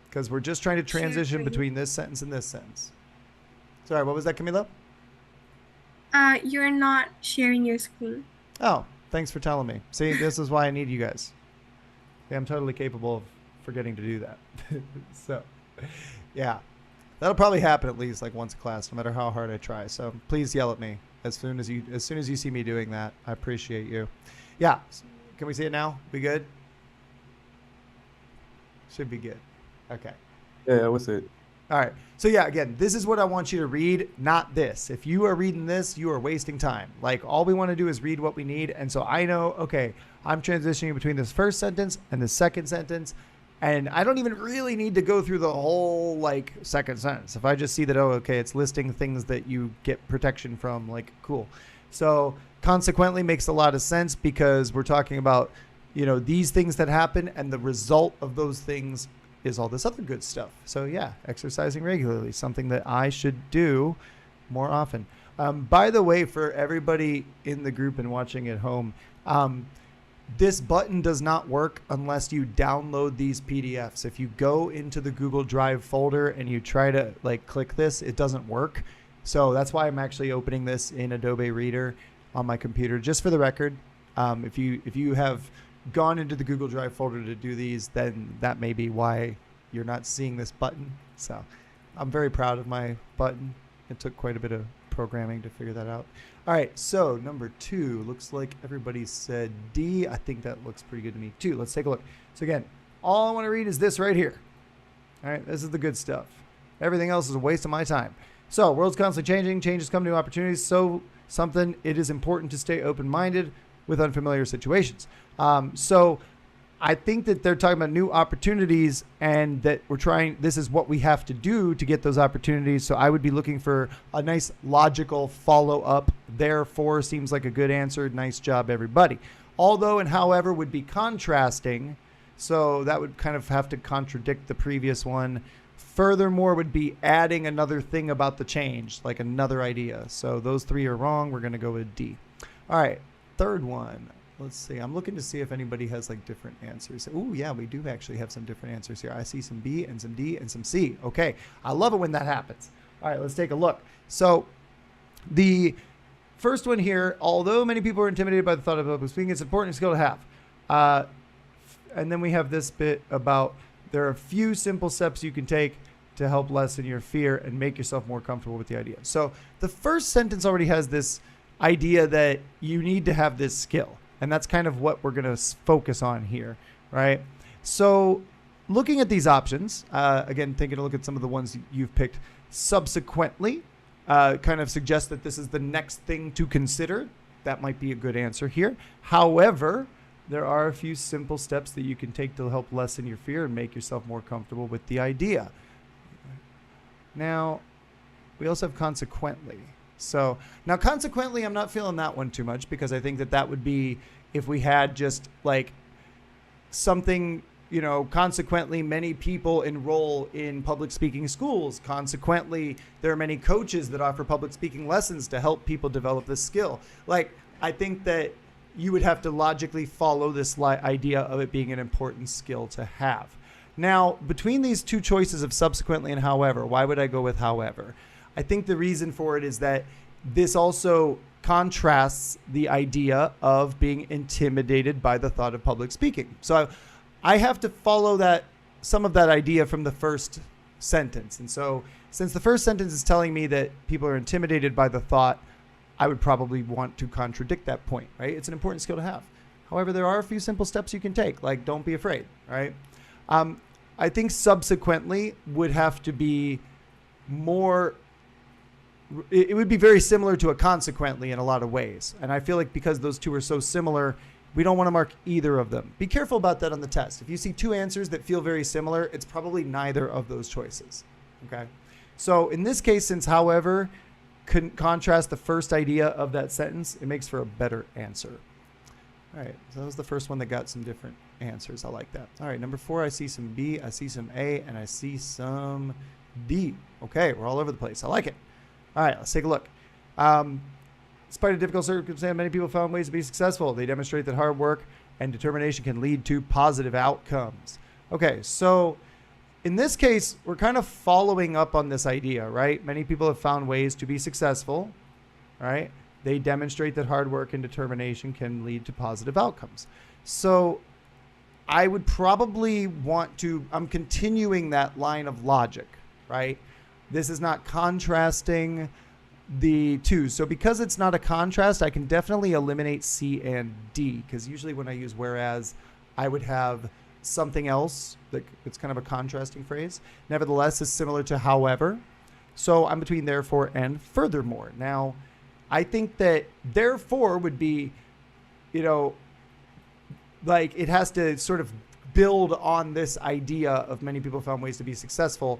because we're just trying to transition between this sentence and this sentence. Sorry, what was that, Camila? You're not sharing your screen. Oh, thanks for telling me. See, this is why I need you guys. Okay, I'm totally capable of forgetting to do that. So, yeah. That'll probably happen at least like once a class, no matter how hard I try. So please yell at me as soon as you see me doing that. I appreciate you. Yeah. Can we see it now? We good? Should be good. Okay. Yeah, what's it? All right. So yeah, again, this is what I want you to read, not this. If you are reading this, you are wasting time. Like all we want to do is read what we need. And so I know, okay, I'm transitioning between this first sentence and the second sentence. And I don't even really need to go through the whole like second sentence. If I just see that, oh, okay, it's listing things that you get protection from, like, cool. So consequently makes a lot of sense because we're talking about, these things that happen and the result of those things is all this other good stuff. So yeah, exercising regularly, something that I should do more often. By the way, for everybody in the group and watching at home, this button does not work unless you download these PDFs. If you go into the Google Drive folder and you try to click this, it doesn't work. So that's why I'm actually opening this in Adobe Reader on my computer, just for the record. If you have gone into the Google Drive folder to do these, then that may be why you're not seeing this button. So I'm very proud of my button. It took quite a bit of programming to figure that out. All right, so number 2, looks like everybody said D. I think that looks pretty good to me too. Let's take a look. So again, all I want to read is this right here. All right, this is the good stuff. Everything else is a waste of my time. So world's constantly changing, changes come, new opportunities. So it is important to stay open-minded with unfamiliar situations. So I think that they're talking about new opportunities and that this is what we have to do to get those opportunities. So I would be looking for a nice logical follow-up. Therefore seems like a good answer. Nice job, everybody. Although and however would be contrasting. So that would kind of have to contradict the previous one. Furthermore would be adding another thing about the change, like another idea. So those three are wrong. We're going to go with D. All right, third one. Let's see. I'm looking to see if anybody has like different answers. Oh, yeah, we do actually have some different answers here. I see some B and some D and some C. Okay, I love it when that happens. All right, let's take a look. So the first one here, although many people are intimidated by the thought of public speaking, it's an important skill to have. And then we have this bit about there are a few simple steps you can take to help lessen your fear and make yourself more comfortable with the idea. So the first sentence already has this idea that you need to have this skill. And that's kind of what we're going to focus on here, right? So looking at these options, again, taking a look at some of the ones you've picked subsequently, kind of suggests that this is the next thing to consider. That might be a good answer here. However, there are a few simple steps that you can take to help lessen your fear and make yourself more comfortable with the idea. Now, we also have consequently. So now consequently, I'm not feeling that one too much because I think that that would be if we had just like something, you know, consequently many people enroll in public speaking schools. Consequently, there are many coaches that offer public speaking lessons to help people develop this skill. Like, I think that you would have to logically follow this idea of it being an important skill to have. Now, between these two choices of subsequently and however, why would I go with however? I think the reason for it is that this also contrasts the idea of being intimidated by the thought of public speaking. So I have to follow that, some of that idea from the first sentence. And so since the first sentence is telling me that people are intimidated by the thought, I would probably want to contradict that point, right? It's an important skill to have. However, there are a few simple steps you can take, like don't be afraid, right? I think subsequently would have to be more, it would be very similar to a consequently in a lot of ways. And I feel like because those two are so similar, we don't want to mark either of them. Be careful about that on the test. If you see two answers that feel very similar, it's probably neither of those choices, okay? So in this case, since however, couldn't contrast the first idea of that sentence, it makes for a better answer. All right, so that was the first one that got some different answers. I like that. All right, number 4, I see some B, I see some A, and I see some D. Okay, we're all over the place. I like it. All right, let's take a look. Despite a difficult circumstance, many people found ways to be successful. They demonstrate that hard work and determination can lead to positive outcomes. Okay, so in this case, we're kind of following up on this idea, right? Many people have found ways to be successful, right? They demonstrate that hard work and determination can lead to positive outcomes. So I would probably want to, I'm continuing that line of logic, right? This is not contrasting the two. So because it's not a contrast, I can definitely eliminate C and D, because usually when I use whereas, I would have something else that it's kind of a contrasting phrase. Nevertheless is similar to however. So I'm between therefore and furthermore. Now, I think that therefore would be, you know, like it has to sort of build on this idea of many people found ways to be successful.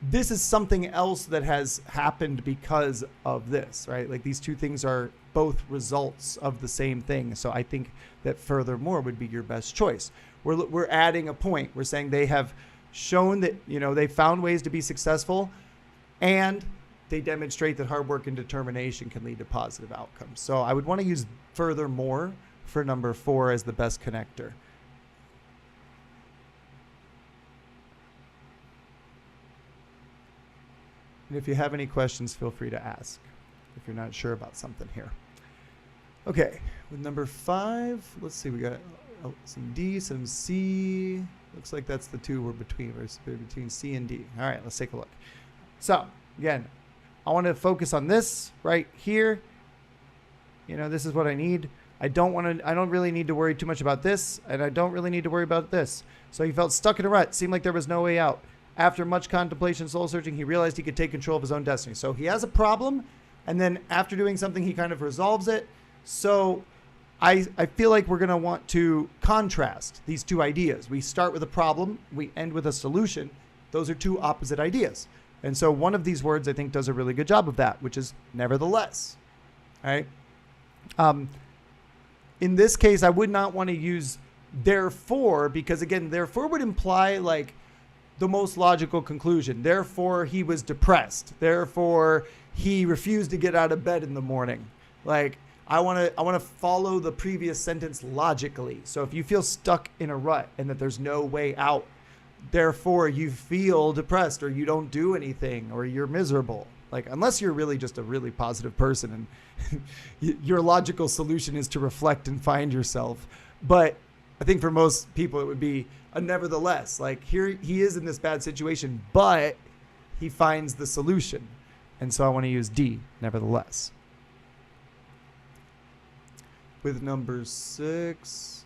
This is something else that has happened because of this, right? Like these two things are both results of the same thing. So I think that furthermore would be your best choice. We're adding a point. We're saying they have shown that, you know, they found ways to be successful and they demonstrate that hard work and determination can lead to positive outcomes. So I would want to use furthermore for number 4 as the best connector. And if you have any questions, feel free to ask if you're not sure about something here. Okay, with number 5, let's see, we got some D, some C. Looks like that's the two we're between. We're between C and D. All right, let's take a look. So again, I want to focus on this right here. You know, this is what I need. I don't really need to worry too much about this, and I don't really need to worry about this. So he felt stuck in a rut. Seemed like there was no way out. After much contemplation, soul searching, he realized he could take control of his own destiny. So he has a problem, and then after doing something, he kind of resolves it. So I feel like we're going to want to contrast these two ideas. We start with a problem, we end with a solution. Those are two opposite ideas. And so one of these words I think does a really good job of that, which is nevertheless. All right. In this case, I would not want to use therefore, because again, therefore would imply like the most logical conclusion. Therefore, he was depressed. Therefore, he refused to get out of bed in the morning. Like, I want to follow the previous sentence logically. So if you feel stuck in a rut and that there's no way out, therefore you feel depressed or you don't do anything or you're miserable. Like, unless you're really just a really positive person and your logical solution is to reflect and find yourself. But I think for most people it would be a nevertheless. Like, here he is in this bad situation, but he finds the solution. And so I want to use D, nevertheless. With number 6,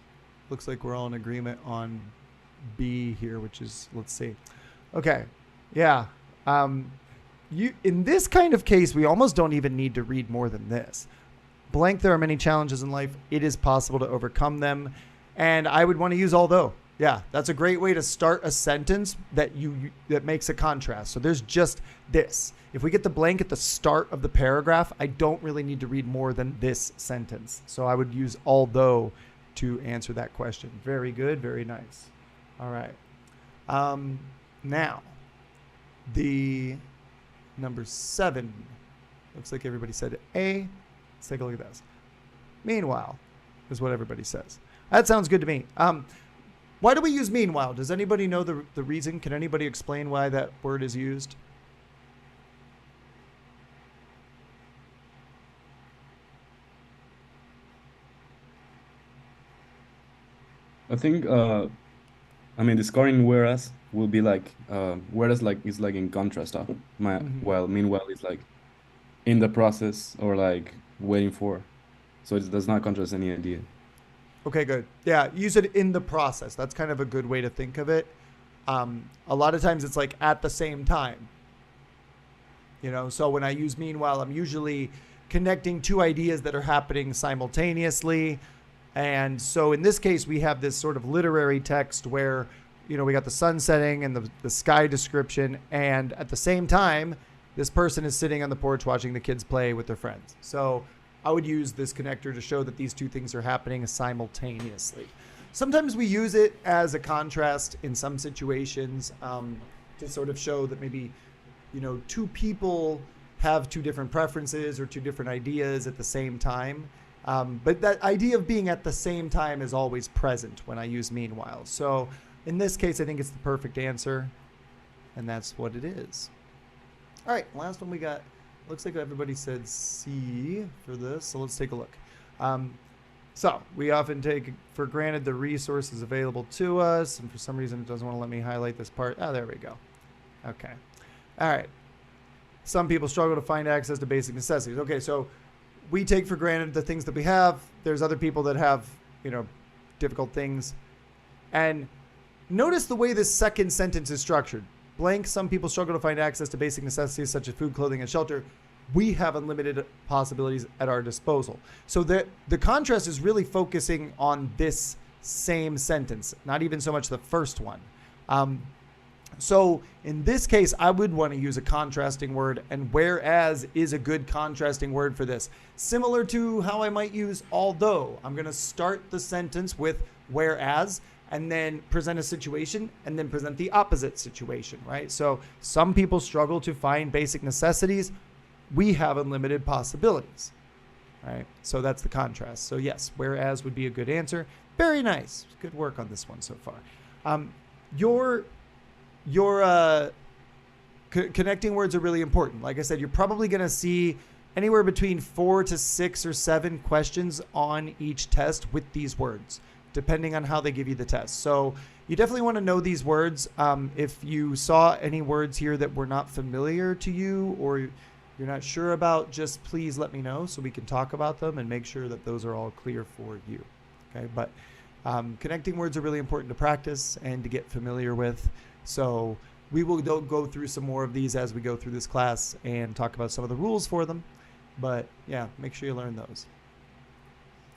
looks like we're all in agreement on B here, which is, let's see. Okay. Yeah. In this kind of case, we almost don't even need to read more than this. Blank, there are many challenges in life. It is possible to overcome them. And I would want to use although. Yeah, that's a great way to start a sentence that makes a contrast. So there's just this. If we get the blank at the start of the paragraph, I don't really need to read more than this sentence. So I would use although to answer that question. Very good. Very nice. All right. Now, the number 7. Looks like everybody said A. Let's take a look at this. Meanwhile is what everybody says. That sounds good to me. Why do we use meanwhile? Does anybody know the reason? Can anybody explain why that word is used? I think I mean the scoring whereas will be like whereas like is like in contrast of while meanwhile is like in the process or like waiting for. So it does not contrast any idea. Okay, good. Yeah, use it in the process. That's kind of a good way to think of it. A lot of times it's like at the same time. You know, so when I use meanwhile, I'm usually connecting two ideas that are happening simultaneously. And so in this case, we have this sort of literary text where, you know, we got the sun setting and the sky description. And at the same time, this person is sitting on the porch watching the kids play with their friends. So I would use this connector to show that these two things are happening simultaneously. Sometimes we use it as a contrast in some situations to sort of show that maybe, you know, two people have two different preferences or two different ideas at the same time. But that idea of being at the same time is always present when I use meanwhile. So in this case, I think it's the perfect answer. And that's what it is. All right, last one we got. Looks like everybody said C for this, so let's take a look. So we often take for granted the resources available to us, and for some reason it doesn't want to let me highlight this part. Oh, there we go. Okay. All right. Some people struggle to find access to basic necessities. Okay, so we take for granted the things that we have. There's other people that have, you know, difficult things. And notice the way this second sentence is structured. Blank, some people struggle to find access to basic necessities such as food, clothing, and shelter. We have unlimited possibilities at our disposal. So the contrast is really focusing on this same sentence, not even so much the first one. So in this case, I would want to use a contrasting word, and whereas is a good contrasting word for this. Similar to how I might use although. I'm going to start the sentence with whereas, and then present a situation, and then present the opposite situation, right? So some people struggle to find basic necessities. We have unlimited possibilities, right? So that's the contrast. So yes, whereas would be a good answer. Very nice. Good work on this one so far. Your connecting words are really important. Like I said, you're probably going to see anywhere between 4 to 6 or 7 questions on each test with these words, depending on how they give you the test. So you definitely want to know these words. If you saw any words here that were not familiar to you or you're not sure about, just please let me know so we can talk about them and make sure that those are all clear for you. Okay, but connecting words are really important to practice and to get familiar with. So we will go through some more of these as we go through this class and talk about some of the rules for them. But yeah, make sure you learn those.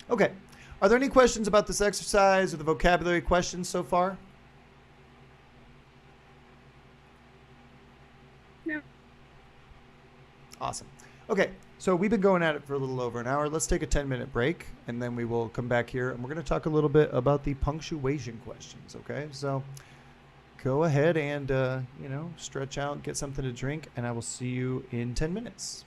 Okay. Are there any questions about this exercise or the vocabulary questions so far? No. Awesome. Okay, so we've been going at it for a little over an hour. Let's take a 10-minute break, and then we will come back here, and we're going to talk a little bit about the punctuation questions, okay? So go ahead and, stretch out, get something to drink, and I will see you in 10 minutes.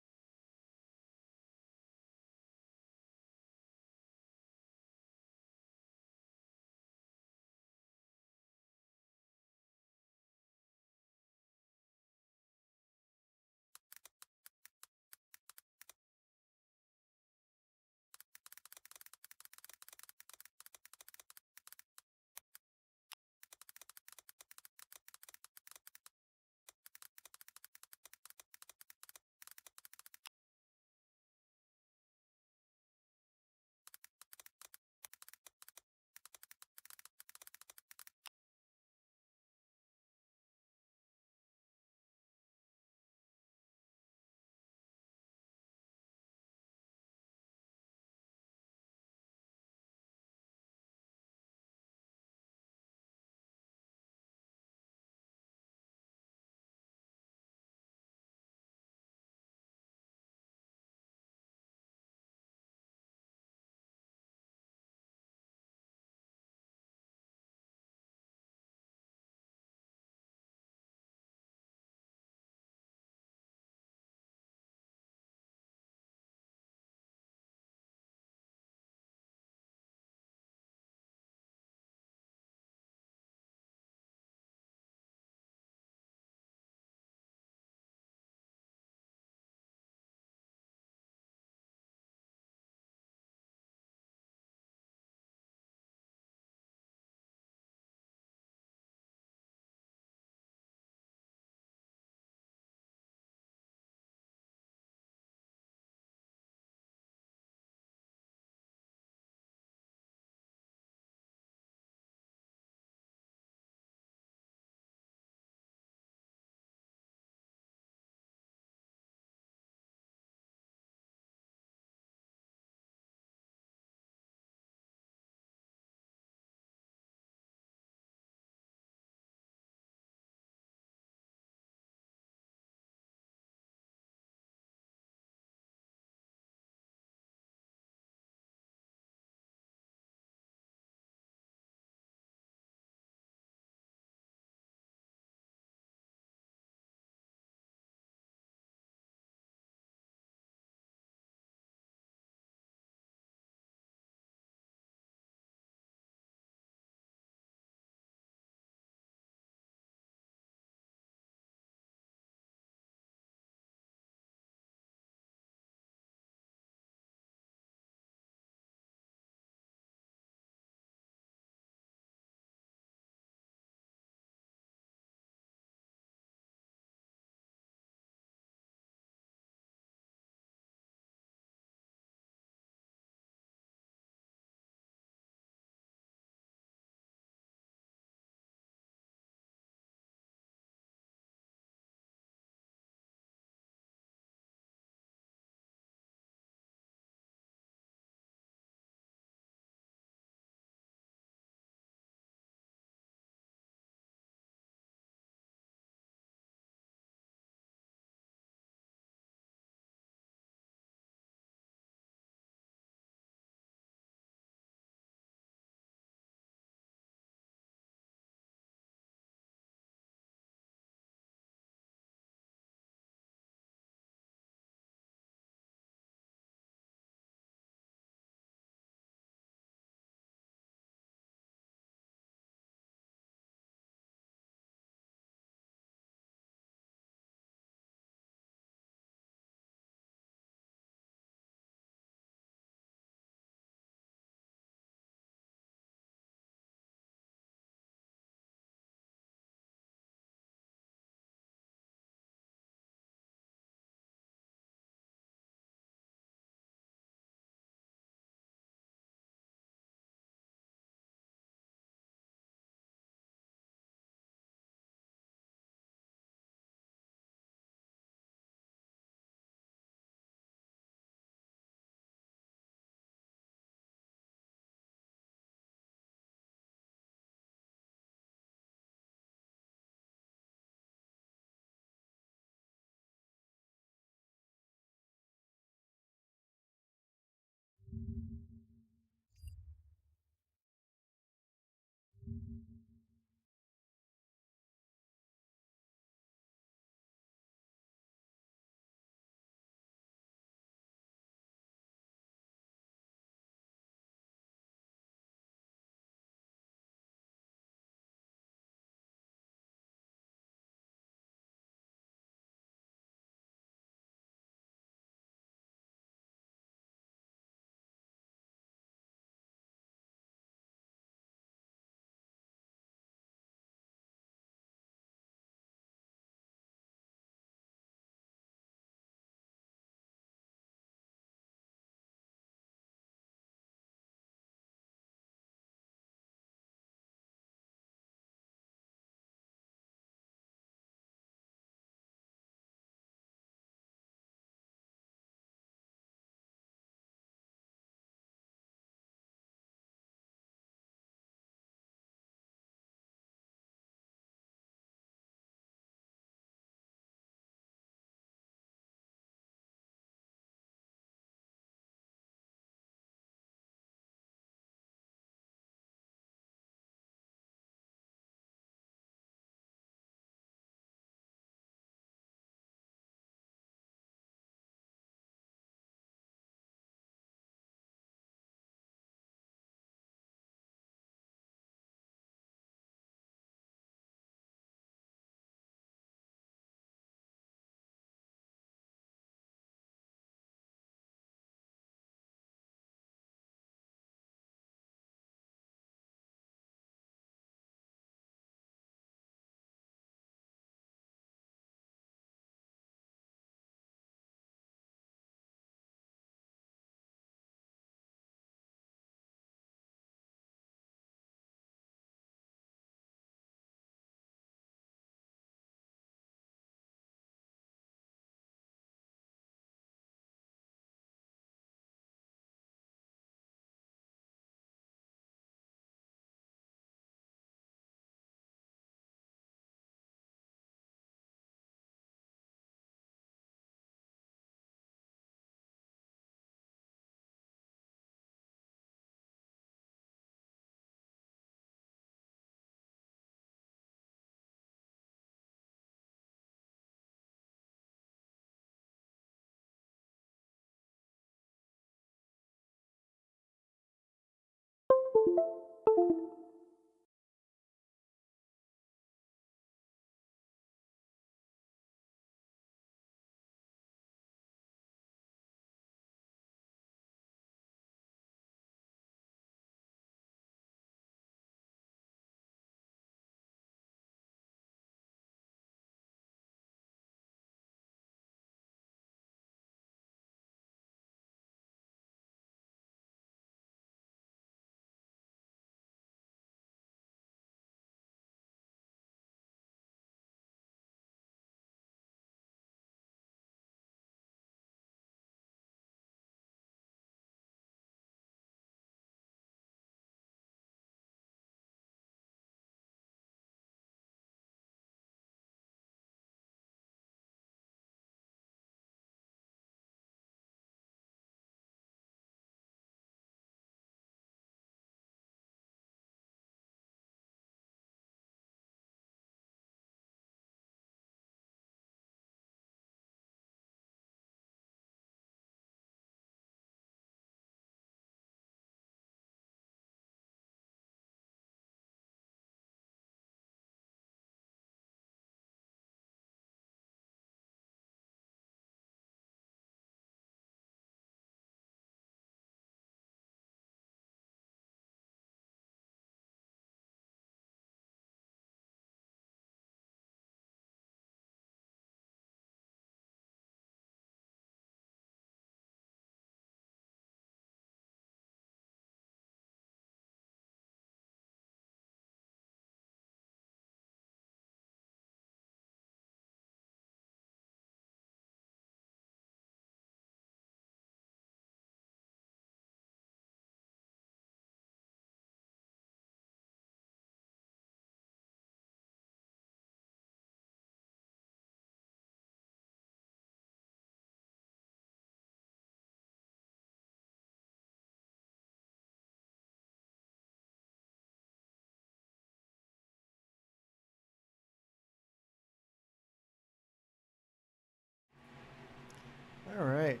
All right.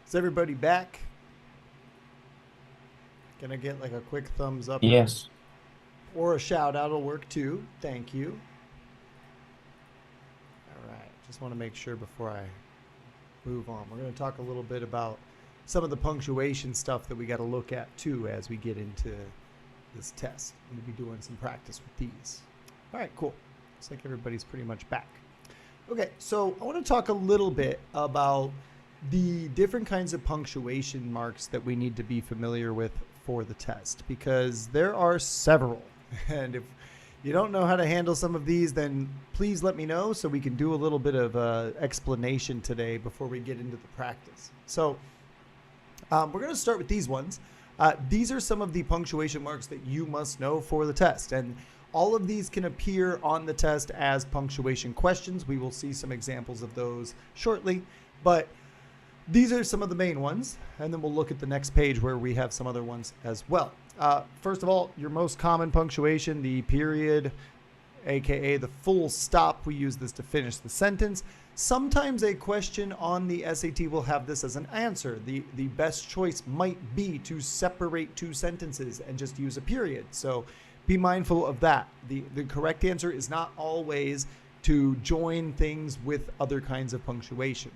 Is everybody back? Can I get like a quick thumbs up? Yes. Or a shout out will work too. Thank you. All right. Just want to make sure before I move on. We're going to talk a little bit about some of the punctuation stuff that we got to look at too as we get into this test. We'll be doing some practice with these. All right, cool. Looks like everybody's pretty much back. Okay, so I want to talk a little bit about the different kinds of punctuation marks that we need to be familiar with for the test, because there are several. And if you don't know how to handle some of these, then please let me know so we can do a little bit of explanation today before we get into the practice. So we're going to start with these ones. These are some of the punctuation marks that you must know for the test. And all of these can appear on the test as punctuation questions. We will see some examples of those shortly. But these are some of the main ones. And then we'll look at the next page where we have some other ones as well. First of all, your most common punctuation, the period, aka the full stop. We use this to finish the sentence. Sometimes a question on the SAT will have this as an answer. The best choice might be to separate two sentences and just use a period. So be mindful of that. The correct answer is not always to join things with other kinds of punctuation.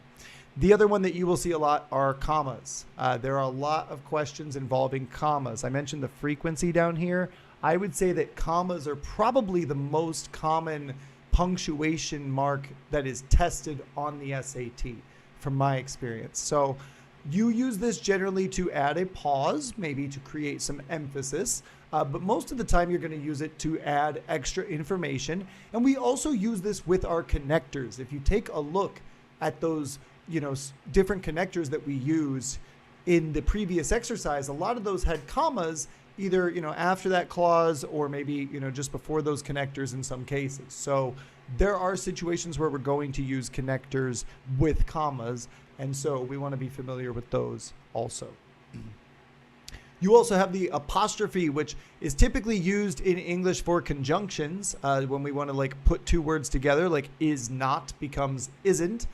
The other one that you will see a lot are commas. There are a lot of questions involving commas. I mentioned the frequency down here. I would say that commas are probably the most common punctuation mark that is tested on the SAT from my experience. So you use this generally to add a pause, maybe to create some emphasis, but most of the time you're going to use it to add extra information. And we also use this with our connectors. If you take a look at those different connectors that we use in the previous exercise, a lot of those had commas either, after that clause or maybe, just before those connectors in some cases. So there are situations where we're going to use connectors with commas. And so we want to be familiar with those also. You also have the apostrophe, which is typically used in English for conjunctions when we want to put two words together, like is not becomes isn't.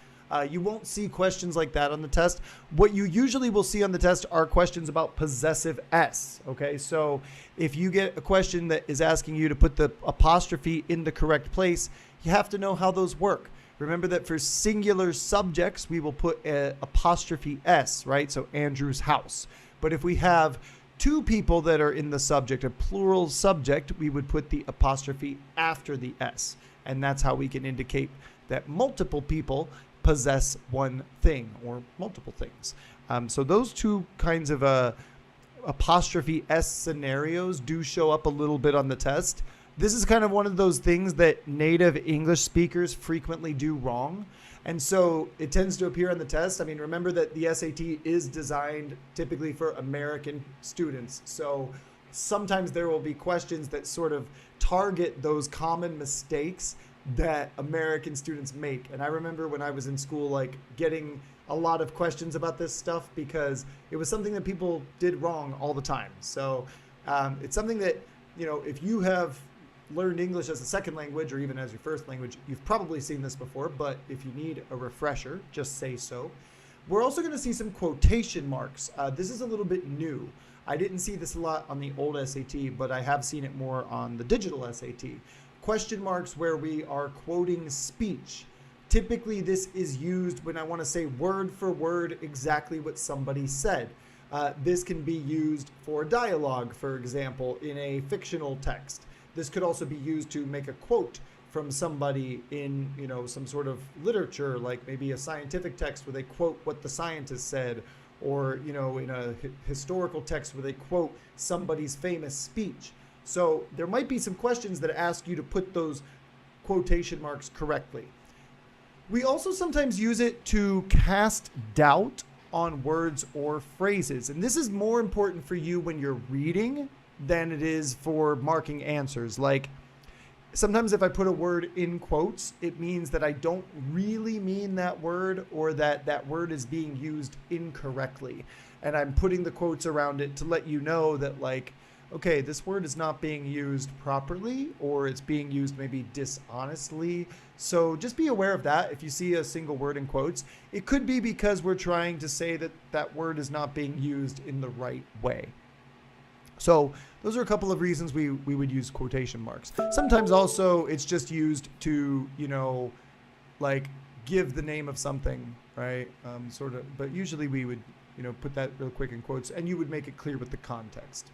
You won't see questions like that on the test. What you usually will see on the test are questions about possessive S. Okay, so if you get a question that is asking you to put the apostrophe in the correct place, you have to know how those work. Remember that for singular subjects, we will put an apostrophe S, right? So Andrew's house. But if we have two people that are in the subject, a plural subject, we would put the apostrophe after the S. And that's how we can indicate that multiple people possess one thing or multiple things. So those two kinds of apostrophe S scenarios do show up a little bit on the test. This is kind of one of those things that native English speakers frequently do wrong. And so it tends to appear on the test. I mean, remember that the SAT is designed typically for American students. So sometimes there will be questions that sort of target those common mistakes that American students make. And I remember when I was in school, like getting a lot of questions about this stuff because it was something that people did wrong all the time. So it's something that, you know, if you have learned English as a second language or even as your first language, you've probably seen this before, but if you need a refresher, just say so. We're also going to see some quotation marks. This is a little bit new. I didn't see this a lot on the old SAT, but I have seen it more on the digital SAT. Question marks where we are quoting speech. Typically, this is used when I want to say word for word exactly what somebody said. This can be used for dialogue, for example, in a fictional text. This could also be used to make a quote from somebody in, you know, some sort of literature, like maybe a scientific text where they quote what the scientist said, or, you know, in a historical text where they quote somebody's famous speech. So there might be some questions that ask you to put those quotation marks correctly. We also sometimes use it to cast doubt on words or phrases. And this is more important for you when you're reading than it is for marking answers. Like sometimes if I put a word in quotes, it means that I don't really mean that word or that that word is being used incorrectly. And I'm putting the quotes around it to let you know that, like, okay, this word is not being used properly, or it's being used maybe dishonestly. So just be aware of that. If you see a single word in quotes, it could be because we're trying to say that that word is not being used in the right way. So those are a couple of reasons we would use quotation marks. Sometimes also it's just used to, you know, like give the name of something, right? Sort of, but usually we would, you know, put that real quick in quotes, and you would make it clear with the context.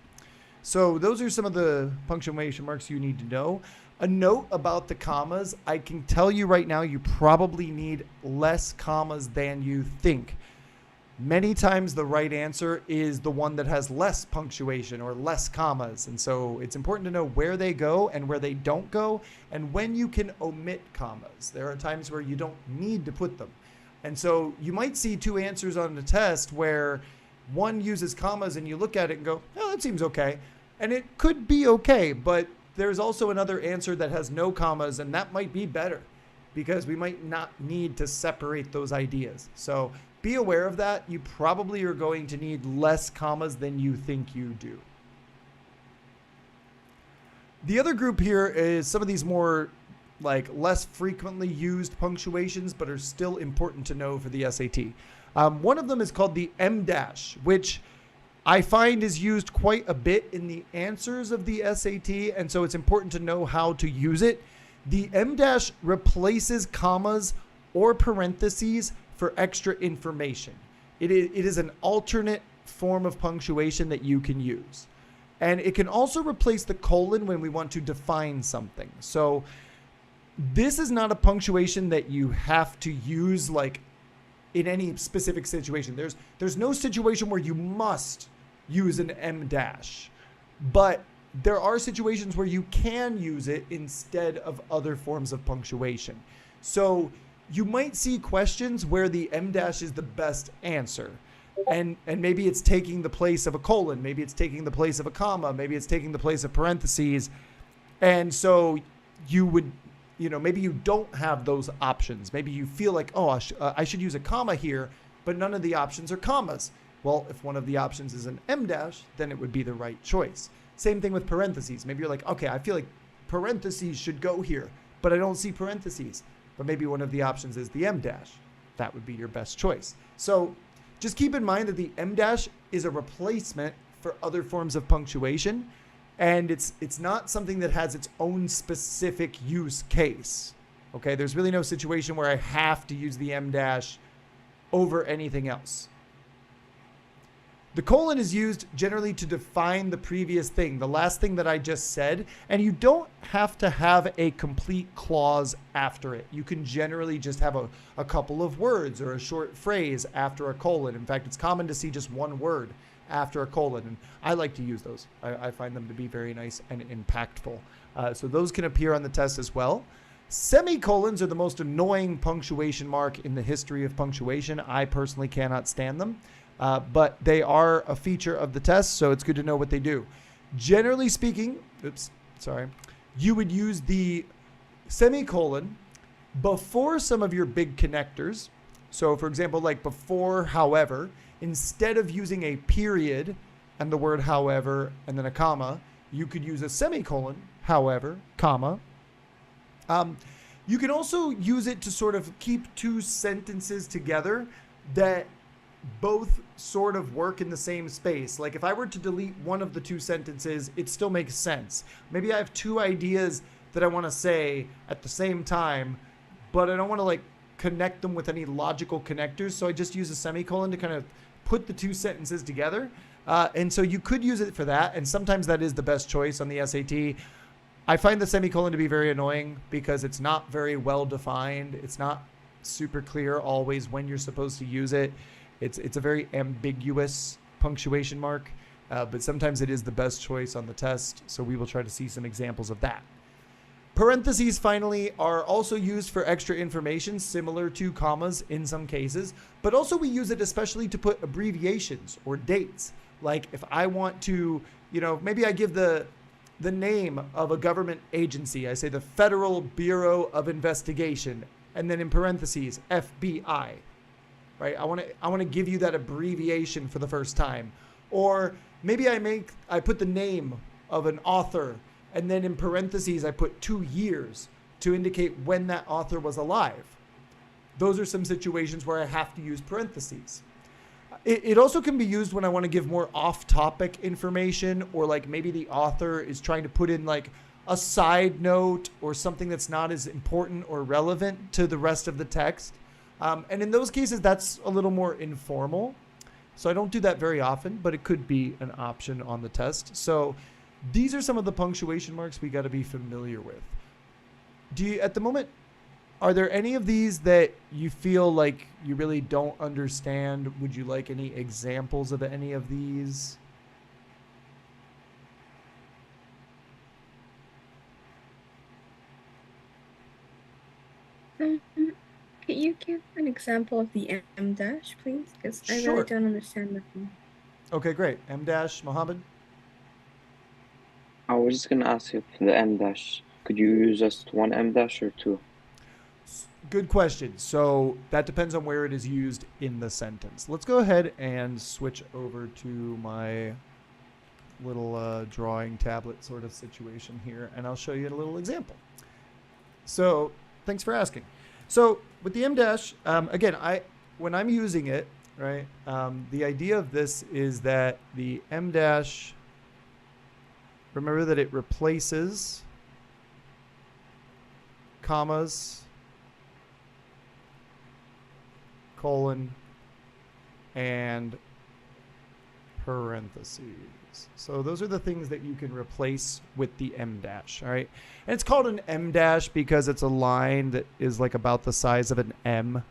So those are some of the punctuation marks you need to know. A note about the commas, I can tell you right now, you probably need less commas than you think. Many times the right answer is the one that has less punctuation or less commas. And so it's important to know where they go and where they don't go, and when you can omit commas. There are times where you don't need to put them. And so you might see two answers on the test where one uses commas and you look at it and go, oh, that seems okay. And it could be okay, but there's also another answer that has no commas, and that might be better because we might not need to separate those ideas. So be aware of that. You probably are going to need less commas than you think you do. The other group here is some of these more like less frequently used punctuations, but are still important to know for the SAT. One of them is called the M dash, which I find is used quite a bit in the answers of the SAT, and so it's important to know how to use it. The M dash replaces commas or parentheses for extra information. It is an alternate form of punctuation that you can use. And it can also replace the colon when we want to define something. So this is not a punctuation that you have to use like in any specific situation. There's no situation where you must use an M dash, but there are situations where you can use it instead of other forms of punctuation. So you might see questions where the M dash is the best answer. And maybe it's taking the place of a colon, maybe it's taking the place of a comma, maybe it's taking the place of parentheses. And so you would, you know, maybe you don't have those options. Maybe you feel like, oh, I should use a comma here, but none of the options are commas. Well, if one of the options is an M dash, then it would be the right choice. Same thing with parentheses. Maybe you're like, okay, I feel like parentheses should go here, but I don't see parentheses. But maybe one of the options is the M dash. that would be your best choice. So just keep in mind that the em dash is a replacement for other forms of punctuation, and it's not something that has its own specific use case. Okay, there's really no situation where I have to use the em dash over anything else. The colon is used generally to define the previous thing, the last thing that I just said, and you don't have to have a complete clause after it. You can generally just have a couple of words or a short phrase after a colon. In fact, it's common to see just one word after a colon, and I like to use those. I find them to be very nice and impactful. So those can appear on the test as well. Semicolons are the most annoying punctuation mark in the history of punctuation. I personally cannot stand them. But they are a feature of the test, so it's good to know what they do. Generally speaking, you would use the semicolon before some of your big connectors. So for example, like before however, instead of using a period and the word however and then a comma, you could use a semicolon, however, comma. You can also use it to sort of keep two sentences together that both sort of work in the same space. Like if I were to delete one of the two sentences, it still makes sense. Maybe I have two ideas that I want to say at the same time, but I don't want to like connect them with any logical connectors. So I just use a semicolon to kind of put the two sentences together. And so you could use it for that. And sometimes that is the best choice on the SAT. I find the semicolon to be very annoying because it's not very well defined. It's not super clear always when you're supposed to use it. It's a very ambiguous punctuation mark, but sometimes it is the best choice on the test, so we will try to see some examples of that. Parentheses, finally, are also used for extra information, similar to commas in some cases, but also we use it especially to put abbreviations or dates. Like if I want to, maybe I give the name of a government agency. I say the Federal Bureau of Investigation, and then in parentheses, FBI. Right? I want to give you that abbreviation for the first time. Or maybe I put the name of an author, and then in parentheses I put 2 years to indicate when that author was alive. Those are some situations where I have to use parentheses. It also can be used when I want to give more off-topic information, or like maybe the author is trying to put in like a side note or something that's not as important or relevant to the rest of the text. And in those cases, that's a little more informal. So I don't do that very often, but it could be an option on the test. So these are some of the punctuation marks we got to be familiar with. At the moment, are there any of these that you feel like you really don't understand? Would you like any examples of any of these? Can you give an example of the em dash, please? Because I Sure. really don't understand nothing. Okay, great. Em dash, Mohammed? I was just gonna ask you for the em dash. Could you use just one em dash or two? Good question. So that depends on where it is used in the sentence. Let's go ahead and switch over to my little drawing tablet sort of situation here, and I'll show you a little example. So thanks for asking. So with the em dash, again, when I'm using it, right, the idea of this is that the em dash, remember that it replaces commas, colon, and parentheses. So those are the things that you can replace with the em dash, all right? And it's called an em dash because it's a line that is like about the size of an M.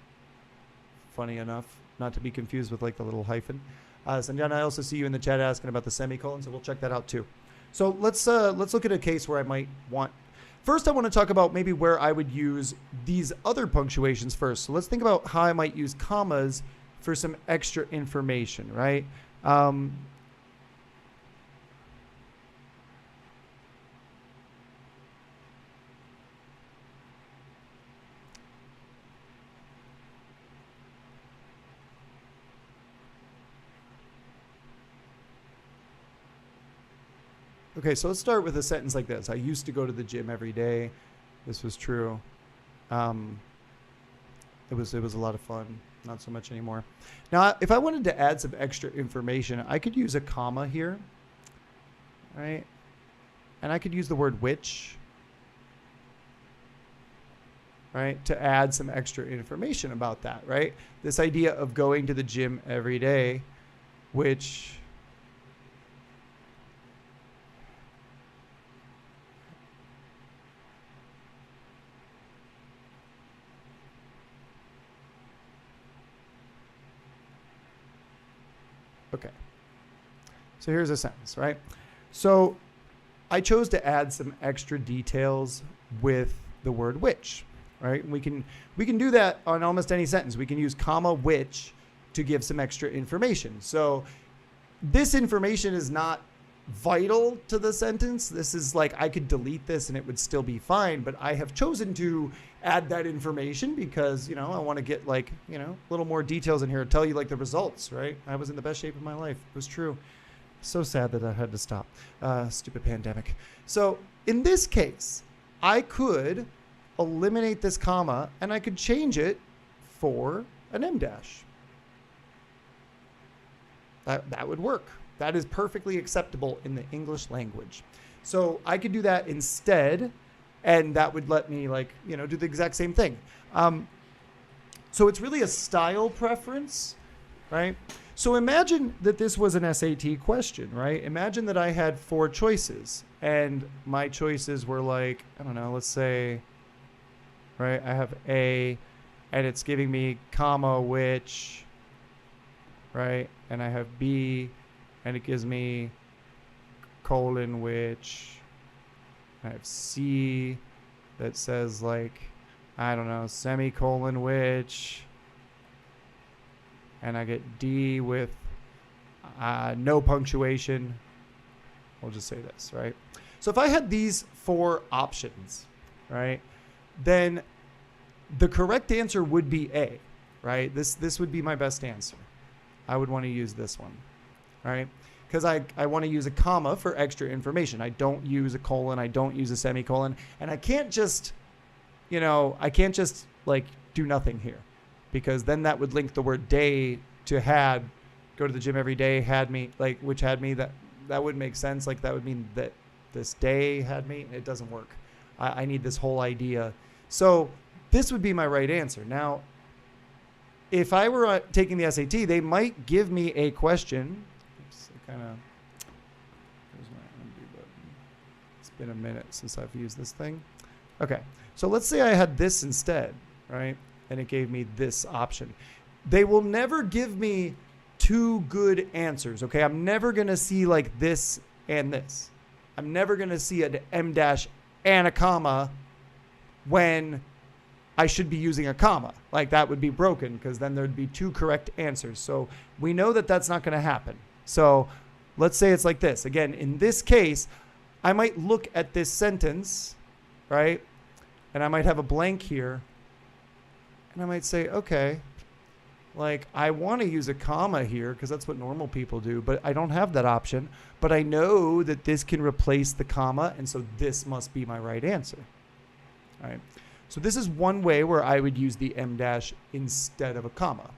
Funny enough, not to be confused with like the little hyphen. Sanjana, I also see you in the chat asking about the semicolon, so we'll check that out too. So let's look at a case where I might want. First, I want to talk about maybe where I would use these other punctuations first. So let's think about how I might use commas for some extra information, right? Okay, so let's start with a sentence like this. I used to go to the gym every day. This was true. It was a lot of fun. Not so much anymore. Now, if I wanted to add some extra information, I could use a comma here, right? And I could use the word which, right, to add some extra information about that, right? This idea of going to the gym every day, which okay. So here's a sentence, right? So I chose to add some extra details with the word which, right? We can do that on almost any sentence. We can use comma which to give some extra information. So this information is not vital to the sentence. This is like, I could delete this and it would still be fine, but I have chosen to add that information because, I want to get like, a little more details in here to tell you like the results, right? I was in the best shape of my life. It was true. So sad that I had to stop. Stupid pandemic. So in this case, I could eliminate this comma and I could change it for an em dash. That would work. That is perfectly acceptable in the English language. So I could do that instead, and that would let me do the exact same thing. So it's really a style preference, right? So imagine that this was an SAT question, right? Imagine that I had 4 choices, and my choices were like, I don't know, let's say, right, I have A, and it's giving me comma which, right? And I have B, and it gives me colon which. I have C that says like, I don't know, semicolon which. And I get D with no punctuation. We'll just say this, right? So if I had these 4 options, right, then the correct answer would be A, right? This would be my best answer. I would want to use this one, right? Because I want to use a comma for extra information. I don't use a colon. I don't use a semicolon. And I can't just, like do nothing here, because then that would link the word day to had, go to the gym every day, had me, like, which had me, that would make sense. Like that would mean that this day had me. It doesn't work. I need this whole idea. So this would be my right answer. Now, if I were taking the SAT, they might give me a question. Oops, here's my undo button. It's been a minute since I've used this thing. Okay, so let's say I had this instead, right? And it gave me this option. They will never give me 2 good answers, okay? I'm never going to see like this and this. I'm never going to see an em dash and a comma when I should be using a comma. Like that would be broken, because then there'd be 2 correct answers. So we know that that's not going to happen. So let's say it's like this. Again, in this case, I might look at this sentence, right? And I might have a blank here. And I might say, okay, like I want to use a comma here because that's what normal people do, but I don't have that option. But I know that this can replace the comma, and so this must be my right answer. All right. So this is one way where I would use the em dash instead of a comma.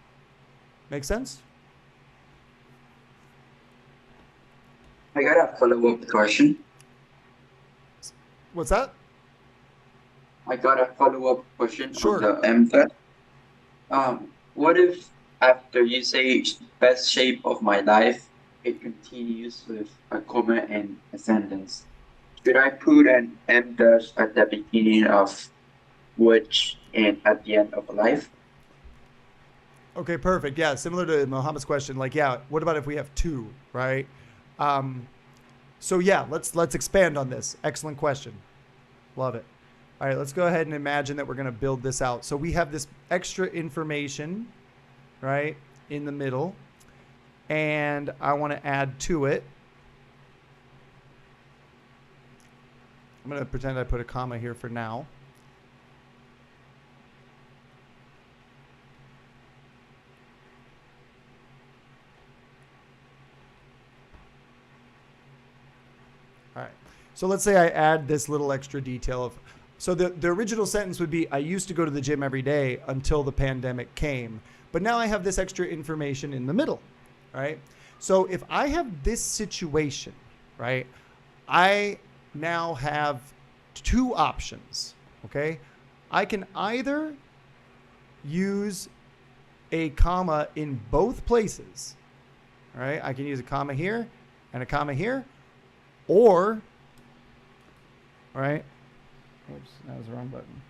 Make sense? I got a follow-up question. What's that? I got a follow-up question Sure. on the M dash. What if after you say best shape of my life, it continues with a comma and a sentence? Should I put an M dash at the beginning of which and at the end of life? Okay, perfect. Yeah, similar to Mohammed's question, like, yeah, what about if we have 2, right? So yeah, let's expand on this. Excellent question. Love it. All right, let's go ahead and imagine that we're going to build this out. So we have this extra information, right, in the middle, and I want to add to it. I'm going to pretend I put a comma here for now. All right. So let's say I add this little extra detail of So the original sentence would be, I used to go to the gym every day until the pandemic came, but now I have this extra information in the middle, right? So if I have this situation, right, I now have two options, okay? I can either use a comma in both places, all right? I can use a comma here and a comma here, or, all right, oops, that was the wrong button.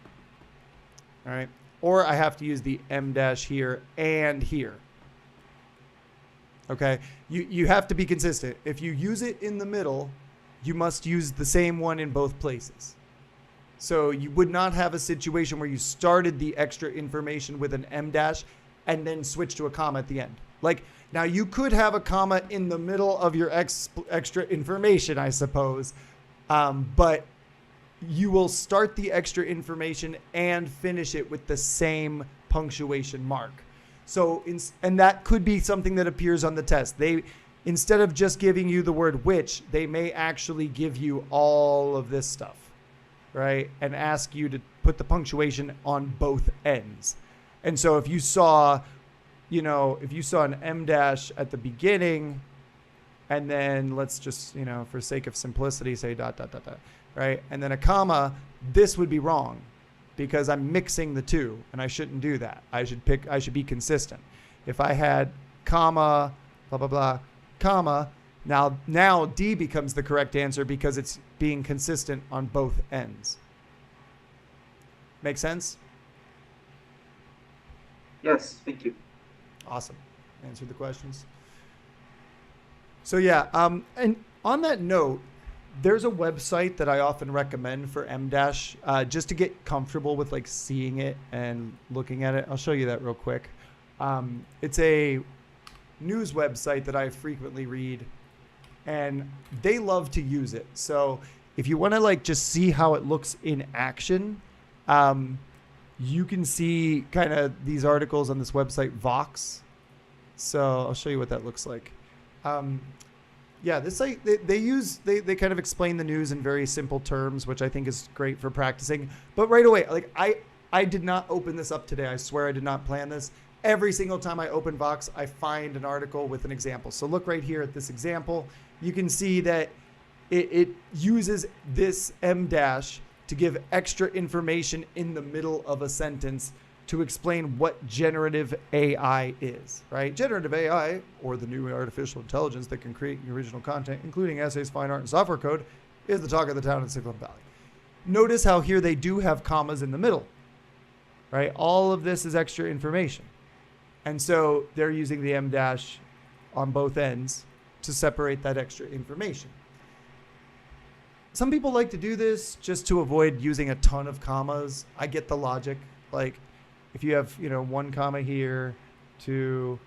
All right. Or I have to use the M dash here and here. Okay. You have to be consistent. If you use it in the middle, you must use the same one in both places. So you would not have a situation where you started the extra information with an M dash and then switch to a comma at the end. Like, now you could have a comma in the middle of your extra information, I suppose. But you will start the extra information and finish it with the same punctuation mark. So, and that could be something that appears on the test. They, instead of just giving you the word which, they may actually give you all of this stuff, right? And ask you to put the punctuation on both ends. And so if you saw, you know, if you saw an M dash at the beginning, and then let's just, you know, for sake of simplicity, say ... right? And then a comma, this would be wrong because I'm mixing the two and I shouldn't do that. I should be consistent. If I had comma, blah, blah, blah, comma, now D becomes the correct answer because it's being consistent on both ends. Make sense? Yes, thank you. Awesome. Answered the questions. So yeah, and on that note, there's a website that I often recommend for M dash, just to get comfortable with like seeing it and looking at it. I'll show you that real quick. It's a news website that I frequently read, and they love to use it. So if you want to like just see how it looks in action, you can see kind of these articles on this website, Vox. So I'll show you what that looks like. Yeah, this site, they kind of explain the news in very simple terms, which I think is great for practicing. But right away, like I did not open this up today. I swear I did not plan this. Every single time I open Vox, I find an article with an example. So look right here at this example. You can see that it uses this M dash to give extra information in the middle of a sentence to explain what generative AI is, right? Generative AI, or the new artificial intelligence that can create original content, including essays, fine art, and software code, is the talk of the town in Silicon Valley. Notice how here they do have commas in the middle, right? All of this is extra information. And so they're using the M dash on both ends to separate that extra information. Some people like to do this just to avoid using a ton of commas. I get the logic. Like, if you have, you know, 1 comma here, 2,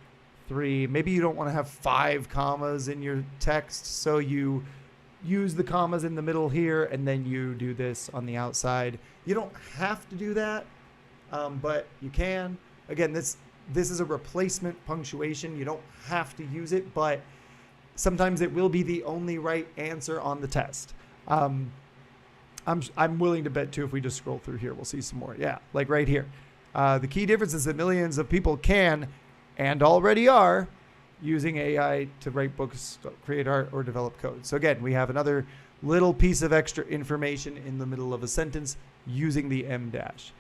3, maybe you don't want to have 5 commas in your text, so you use the commas in the middle here, and then you do this on the outside. You don't have to do that, but you can. Again, this is a replacement punctuation. You don't have to use it, but sometimes it will be the only right answer on the test. I'm willing to bet too, if we just scroll through here, we'll see some more. Yeah, like right here. The key difference is that millions of people can and already are using AI to write books, create art, or develop code. So again, we have another little piece of extra information in the middle of a sentence using the M dash.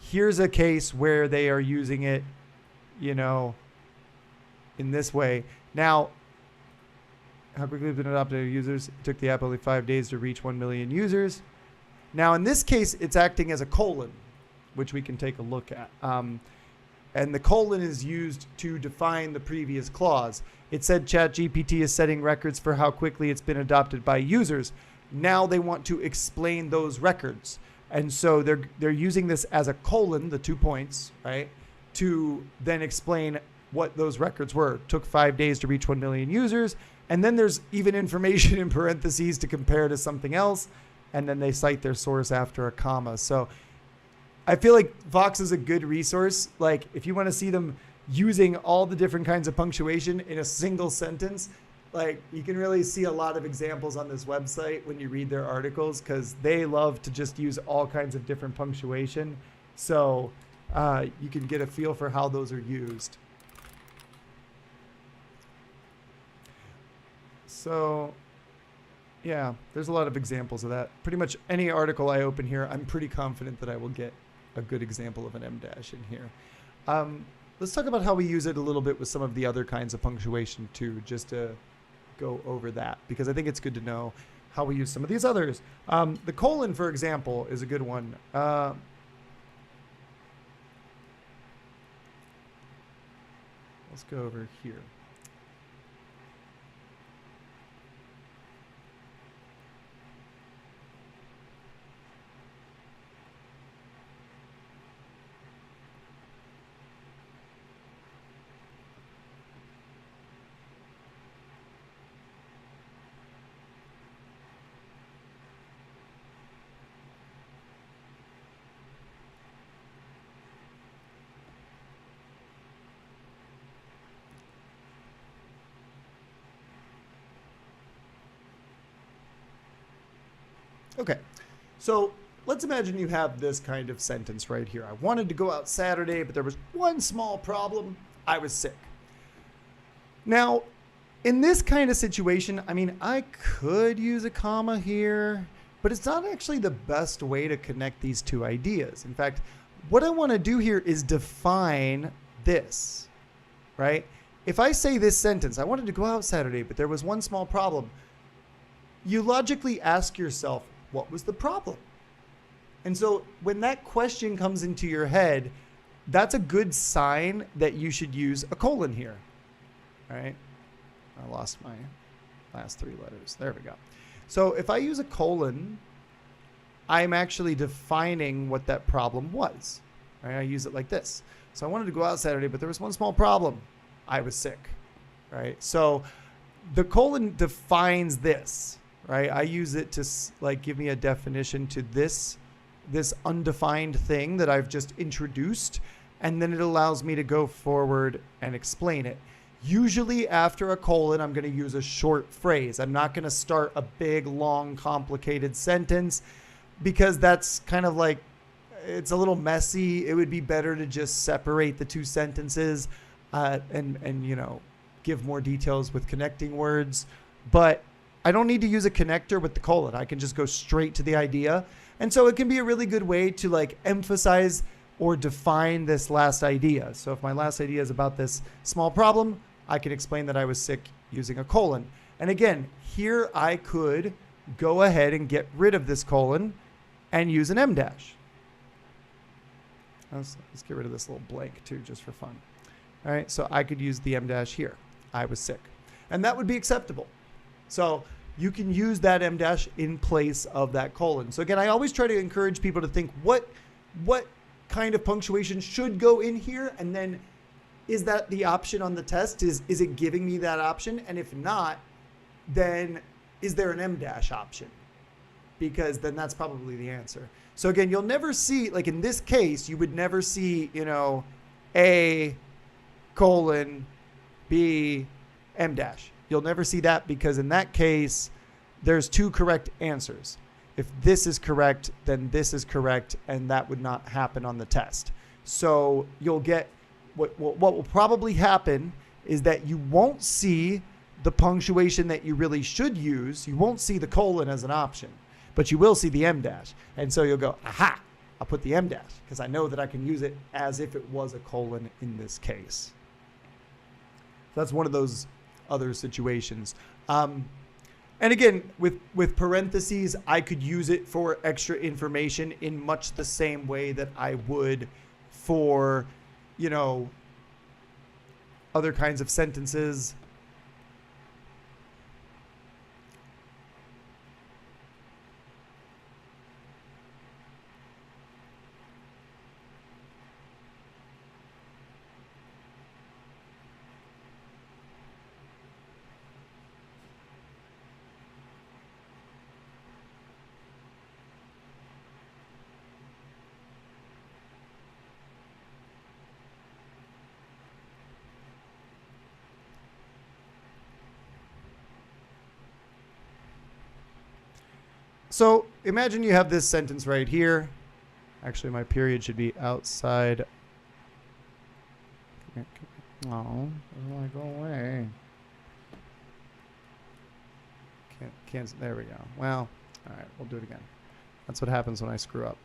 Here's a case where they are using it, you know, in this way. Now, how quickly have been adopted users? It took the app only 5 days to reach 1 million users. Now, in this case, it's acting as a colon, which we can take a look at. And the colon is used to define the previous clause. It said ChatGPT is setting records for how quickly it's been adopted by users. Now they want to explain those records. And so they're using this as a colon, the 2 points, right, to then explain what those records were. It took 5 days to reach 1 million users. And then there's even information in parentheses to compare to something else. And then they cite their source after a comma. So I feel like Vox is a good resource. Like, if you want to see them using all the different kinds of punctuation in a single sentence, Like, you can really see a lot of examples on this website when you read their articles, because they love to just use all kinds of different punctuation. So you can get a feel for how those are used. So yeah, there's a lot of examples of that. Pretty much any article I open here, I'm pretty confident that I will get a good example of an em dash in here. Let's talk about how we use it a little bit with some of the other kinds of punctuation too, just to go over that, because I think it's good to know how we use some of these others. The colon, for example, is a good one. Let's go over here. Okay, so let's imagine you have this kind of sentence right here. I wanted to go out Saturday, but there was one small problem. I was sick. Now, in this kind of situation, I mean, I could use a comma here, but it's not actually the best way to connect these two ideas. In fact, what I want to do here is define this, right? If I say this sentence, I wanted to go out Saturday, but there was one small problem, you logically ask yourself, what was the problem? And so when that question comes into your head, that's a good sign that you should use a colon here. All right. I lost my last three letters. There we go. So if I use a colon, I'm actually defining what that problem was. Right? I use it like this. So I wanted to go out Saturday, but there was one small problem. I was sick. Right? So the colon defines this. Right? I use it to like give me a definition to this undefined thing that I've just introduced, and then it allows me to go forward and explain it. Usually after a colon, I'm going to use a short phrase. I'm not going to start a big, long, complicated sentence, because that's kind of like, it's a little messy. It would be better to just separate the two sentences and you know, give more details with connecting words. But I don't need to use a connector with the colon. I can just go straight to the idea. And so it can be a really good way to like emphasize or define this last idea. So if my last idea is about this small problem, I can explain that I was sick using a colon. And again, here I could go ahead and get rid of this colon and use an em dash. Let's get rid of this little blank too, just for fun. All right, so I could use the em dash here. I was sick. And that would be acceptable. So you can use that em dash in place of that colon. So again, I always try to encourage people to think what kind of punctuation should go in here, and then is that the option on the test? Is it giving me that option? And if not, then is there an em dash option? Because then that's probably the answer. So again, you'll never see, like in this case, you would never see, you know, A colon B em dash. You'll never see that, because in that case, there's two correct answers. If this is correct, then this is correct, and that would not happen on the test. So you'll get, what will probably happen is that you won't see the punctuation that you really should use. You won't see the colon as an option, but you will see the em dash. And so you'll go, aha, I'll put the em dash, because I know that I can use it as if it was a colon in this case. That's one of those other situations. And again, with parentheses, I could use it for extra information in much the same way that I would for, you know, other kinds of sentences. So imagine you have this sentence right here. Actually, my period should be outside. Oh, doesn't want to go away. Can't. There we go. Well, all right, we'll do it again. That's what happens when I screw up.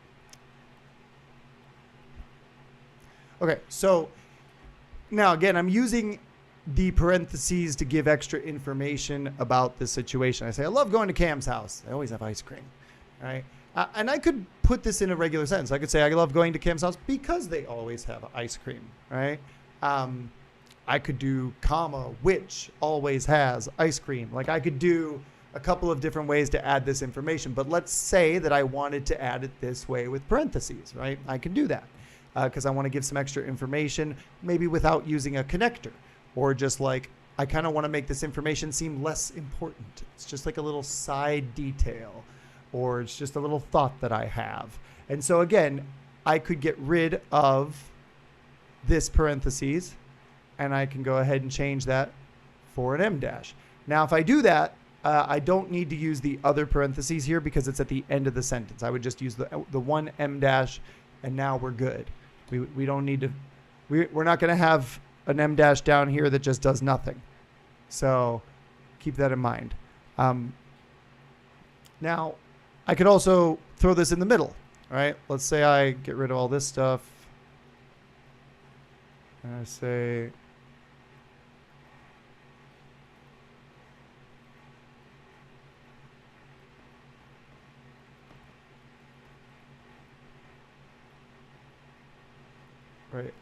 Okay, so now again, I'm using the parentheses to give extra information about the situation. I say, I love going to Cam's house. They always have ice cream, right? And I could put this in a regular sentence. I could say, I love going to Cam's house because they always have ice cream, right? I could do comma, which always has ice cream. Like I could do a couple of different ways to add this information. But let's say that I wanted to add it this way with parentheses, right? I can do that because I want to give some extra information, maybe without using a connector. Or just like, I kind of want to make this information seem less important. It's just like a little side detail, or it's just a little thought that I have. And so again, I could get rid of this parentheses, and I can go ahead and change that for an M dash. Now, if I do that, I don't need to use the other parentheses here because it's at the end of the sentence. I would just use the one M dash, and now we're good. We don't need to, we're not going to have an M dash down here that just does nothing. So keep that in mind. Now, I could also throw this in the middle, right? Let's say I get rid of all this stuff. And I say, right.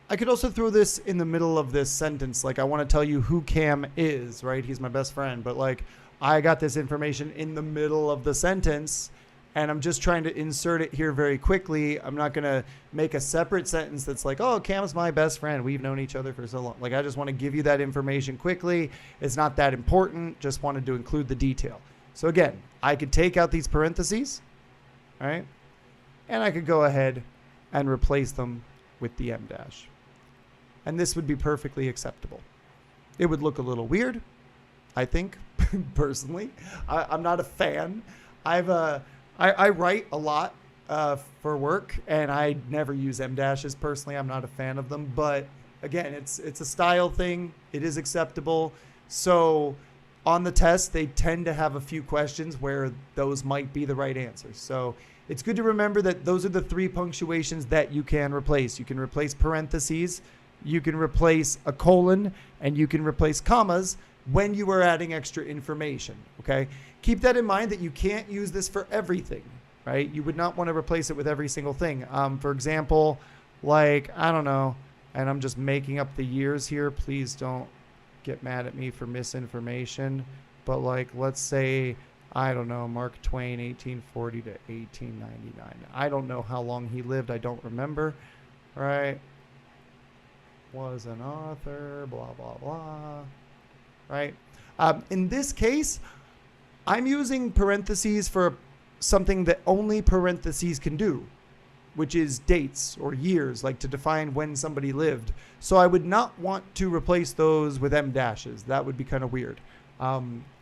I could also throw this in the middle of this sentence. Like I want to tell you who Cam is, right? He's my best friend. But like I got this information in the middle of the sentence and I'm just trying to insert it here very quickly. I'm not going to make a separate sentence that's like, oh, Cam's my best friend. We've known each other for so long. Like I just want to give you that information quickly. It's not that important. Just wanted to include the detail. So again, I could take out these parentheses, right? And I could go ahead and replace them with the M dash. And this would be perfectly acceptable. It would look a little weird, I think, personally. I'm not a fan. I write a lot for work, and I never use M dashes personally. I'm not a fan of them. But again, it's a style thing. It is acceptable. So on the test, they tend to have a few questions where those might be the right answers. So it's good to remember that those are the 3 punctuations that you can replace. You can replace parentheses, you can replace a colon, and you can replace commas when you are adding extra information, okay? Keep that in mind that you can't use this for everything, right? You would not want to replace it with every single thing. For example, like, I don't know, and I'm just making up the years here. Please don't get mad at me for misinformation. But like, let's say, I don't know, Mark Twain, 1840 to 1899. I don't know how long he lived. I don't remember, right? Was an author, blah, blah, blah, right? In this case, I'm using parentheses for something that only parentheses can do, which is dates or years, like to define when somebody lived. So I would not want to replace those with M dashes. That would be kind of weird.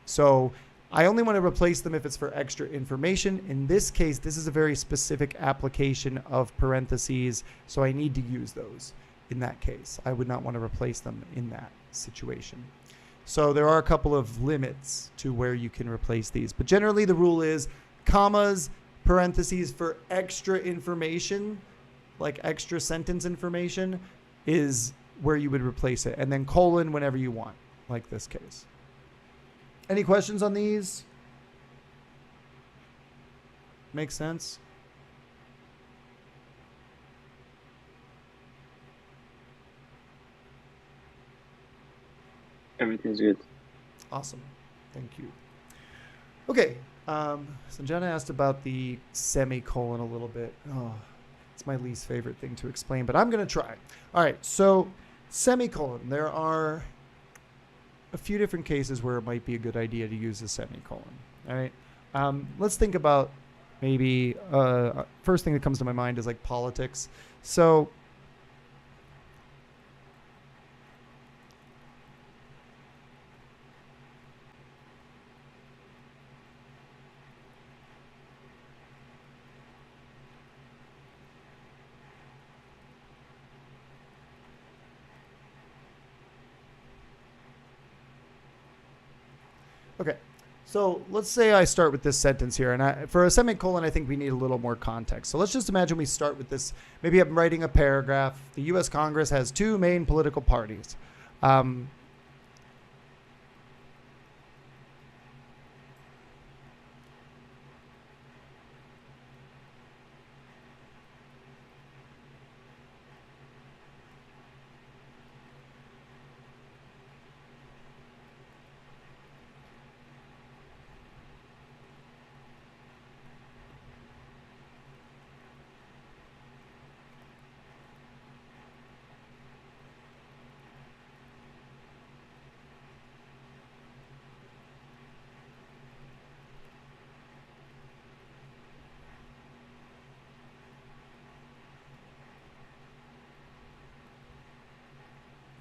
So I only want to replace them if it's for extra information. In this case, this is a very specific application of parentheses, so I need to use those. In that case, I would not want to replace them in that situation. So there are a couple of limits to where you can replace these. But generally the rule is commas, parentheses for extra information, like extra sentence information, is where you would replace it. And then colon whenever you want, like this case. Any questions on these? Make sense? Everything's good. Awesome. Thank you. Okay. So Jenna asked about the semicolon a little bit. Oh, it's my least favorite thing to explain, but I'm going to try. All right. So semicolon, there are a few different cases where it might be a good idea to use a semicolon. All right. Let's think about maybe first thing that comes to my mind is like politics. So Okay. So let's say I start with this sentence here, and for a semicolon, I think we need a little more context. So let's just imagine we start with this. Maybe I'm writing a paragraph. The U.S. Congress has two main political parties.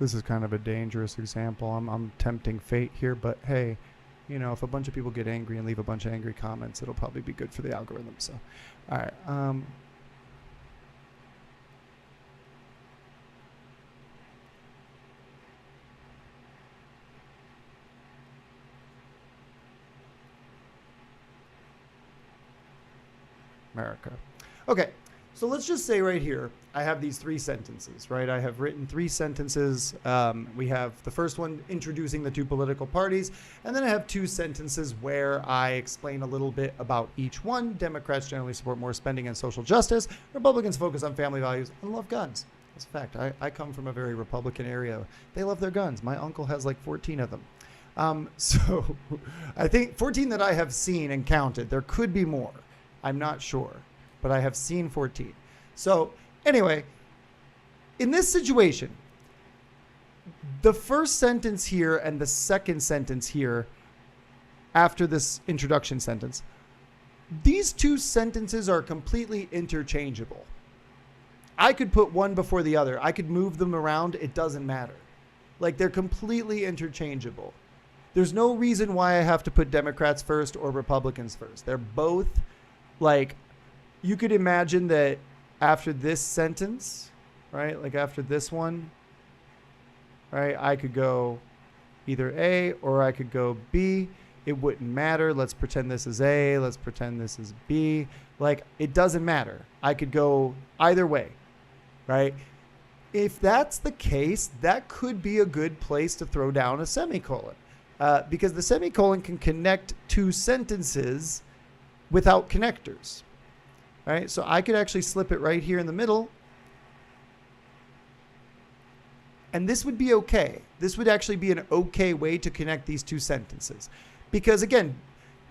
This is kind of a dangerous example. I'm tempting fate here, but hey, you know, if a bunch of people get angry and leave a bunch of angry comments, it'll probably be good for the algorithm. So, all right. America. Okay, so let's just say right here, I have these three sentences, right? I have written three sentences. We have the first one introducing the two political parties, and then I have two sentences where I explain a little bit about each one. Democrats generally support more spending and social justice. Republicans focus on family values and love guns. That's a fact. I come from a very Republican area. They love their guns. My uncle has like 14 of them. So I think 14 that I have seen and counted. There could be more. I'm not sure, but I have seen 14. So anyway, in this situation, the first sentence here and the second sentence here after this introduction sentence, these two sentences are completely interchangeable. I could put one before the other. I could move them around. It doesn't matter. Like, they're completely interchangeable. There's no reason why I have to put Democrats first or Republicans first. They're both, like, you could imagine that after this sentence, right, like after this one, right, I could go either A or I could go B. It wouldn't matter. Let's pretend this is A. Let's pretend this is B. Like, it doesn't matter. I could go either way, right? If that's the case, that could be a good place to throw down a semicolon, because the semicolon can connect two sentences without connectors, right? So I could actually slip it right here in the middle, and this would be okay. This would actually be an okay way to connect these two sentences, because again,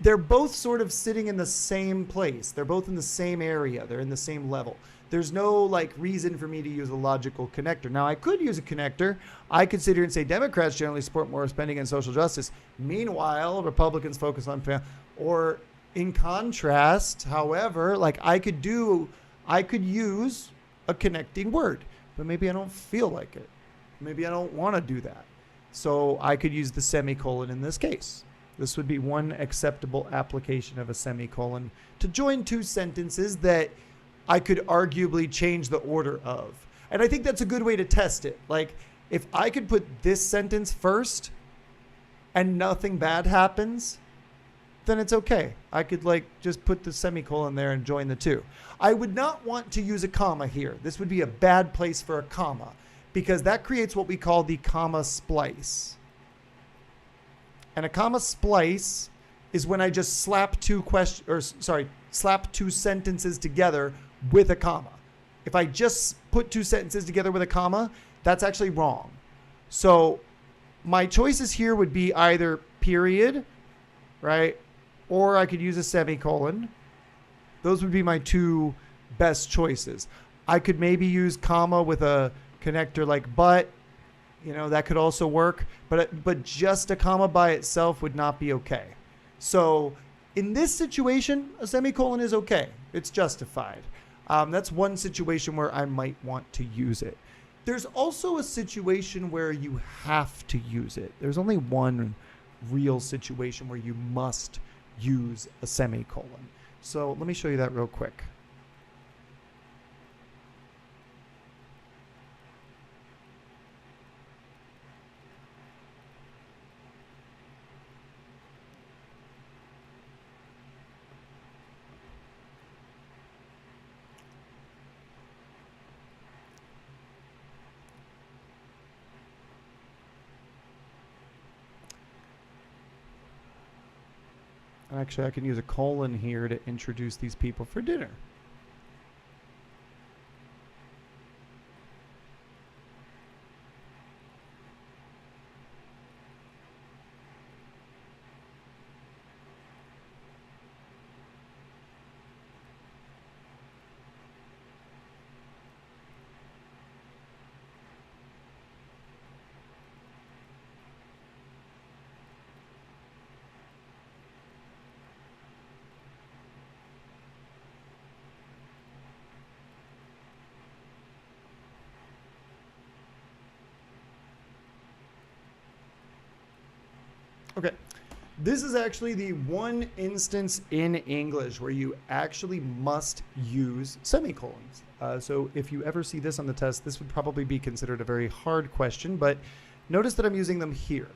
they're both sort of sitting in the same place. They're both in the same area. They're in the same level. There's no like reason for me to use a logical connector. Now, I could use a connector. I could sit here and say Democrats generally support more spending and social justice. Meanwhile, Republicans focus on family. Or in contrast, however, like I could use a connecting word, but maybe I don't feel like it. Maybe I don't want to do that. So I could use the semicolon in this case. This would be one acceptable application of a semicolon to join two sentences that I could arguably change the order of. And I think that's a good way to test it. Like, if I could put this sentence first and nothing bad happens, then it's okay. I could like just put the semicolon there and join the two. I would not want to use a comma here. This would be a bad place for a comma, because that creates what we call the comma splice. And a comma splice is when I just slap two sentences together with a comma. If I just put two sentences together with a comma, that's actually wrong. So my choices here would be either period, right? Or I could use a semicolon. Those would be my two best choices. I could maybe use comma with a connector like but. You know, that could also work, but just a comma by itself would not be okay. So in this situation, a semicolon is okay. It's justified. That's one situation where I might want to use it. There's also a situation where you have to use it. There's only one real situation where you must use a semicolon. So let me show you that real quick. Actually, I can use a colon here to introduce these people for dinner. Okay, this is actually the one instance in English where you actually must use semicolons. So if you ever see this on the test, this would probably be considered a very hard question, but notice that I'm using them here,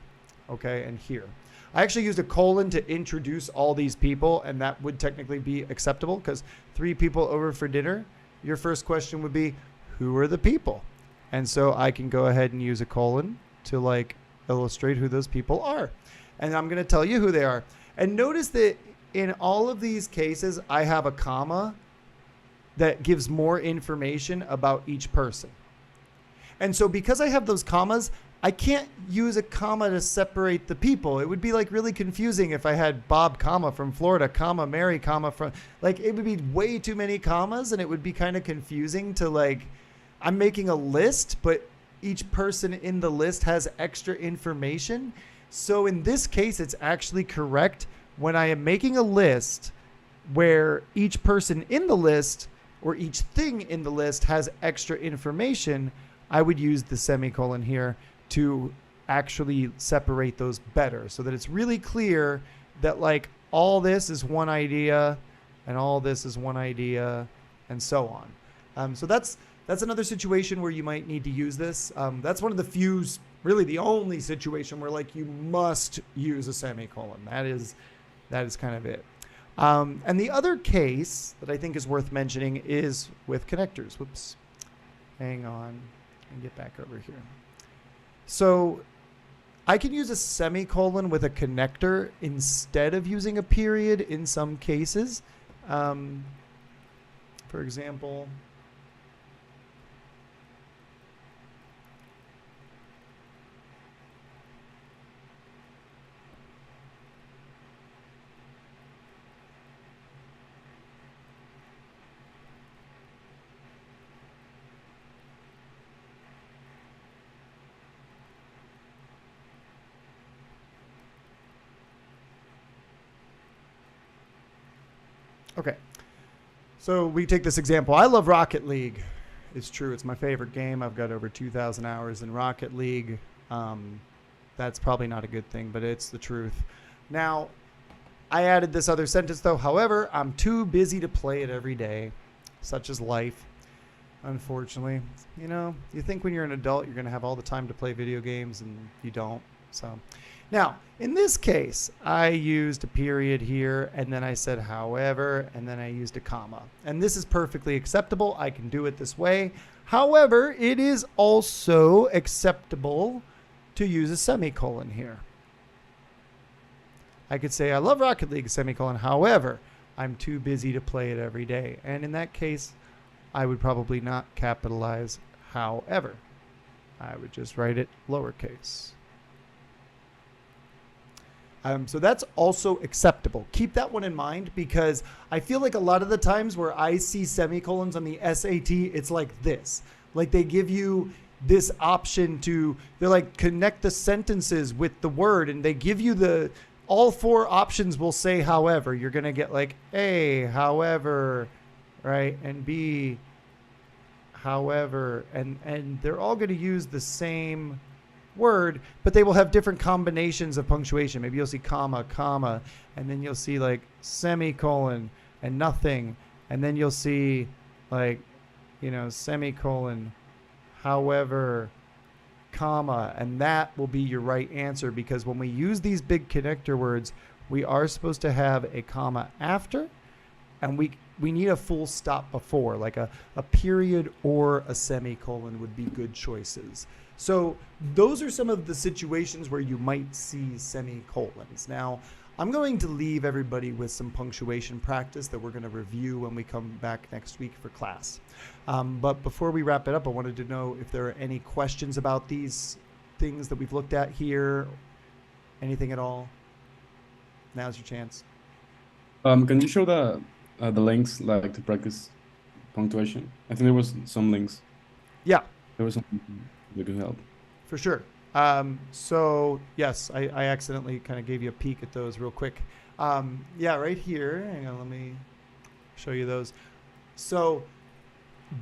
okay, and here. I actually used a colon to introduce all these people, and that would technically be acceptable because 3 people over for dinner. Your first question would be, who are the people? And so I can go ahead and use a colon to like illustrate who those people are. And I'm going to tell you who they are. And notice that in all of these cases, I have a comma that gives more information about each person. And so because I have those commas, I can't use a comma to separate the people. It would be like really confusing if I had Bob, comma, from Florida, comma, Mary, comma, from, like, it would be way too many commas, and it would be kind of confusing to, like, I'm making a list, but each person in the list has extra information. So in this case, it's actually correct when I am making a list where each person in the list or each thing in the list has extra information, I would use the semicolon here to actually separate those better so that it's really clear that like all this is one idea and all this is one idea and so on. So that's another situation where you might need to use this. That's one of the few, really the only situation where like you must use a semicolon. That is kind of it. And the other case that I think is worth mentioning is with connectors. Whoops. Hang on. And get back over here. So I can use a semicolon with a connector instead of using a period in some cases. For example, okay, so we take this example. I love Rocket League. It's true. It's my favorite game. I've got over 2,000 hours in Rocket League. That's probably not a good thing, but it's the truth. Now, I added this other sentence, though. However, I'm too busy to play it every day, such is life, unfortunately. You know, you think when you're an adult, you're going to have all the time to play video games, and you don't. So now, in this case, I used a period here, and then I said however, and then I used a comma. And this is perfectly acceptable. I can do it this way. However, it is also acceptable to use a semicolon here. I could say, I love Rocket League, semicolon. However, I'm too busy to play it every day. And in that case, I would probably not capitalize however. I would just write it lowercase. So that's also acceptable. Keep that one in mind because I feel like a lot of the times where I see semicolons on the SAT, it's like this. Like they give you this option to, they're like connect the sentences with the word, and they give you all 4 options will say however. You're going to get like A, however, right? And B, however, and they're all going to use the same word, but they will have different combinations of punctuation. Maybe you'll see comma, comma, and then you'll see like semicolon and nothing, and then you'll see like, you know, semicolon, however, comma, and that will be your right answer, because when we use these big connector words, we are supposed to have a comma after, and we need a full stop before, like a period or a semicolon would be good choices. So those are some of the situations where you might see semicolons. Now, I'm going to leave everybody with some punctuation practice that we're going to review when we come back next week for class. But before we wrap it up, I wanted to know if there are any questions about these things that we've looked at here. Anything at all? Now's your chance. Can you show the links like to practice punctuation? I think there was some links. Yeah, There was something that could help. for sure. So yes, I accidentally kind of gave you a peek at those real quick. Yeah, right here. Hang on, let me show you those. So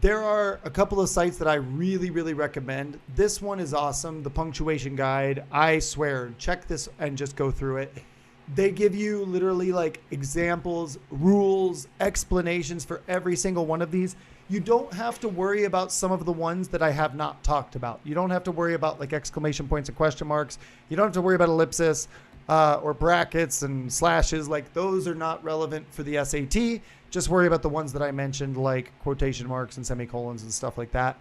there are a couple of sites that I really, really recommend. This one is awesome. The Punctuation Guide. I swear, check this and just go through it. They give you literally like examples, rules, explanations for every single one of these. You don't have to worry about some of the ones that I have not talked about. You don't have to worry about like exclamation points and question marks. You don't have to worry about ellipsis or brackets and slashes. Like those are not relevant for the SAT. Just worry about the ones that I mentioned, like quotation marks and semicolons and stuff like that.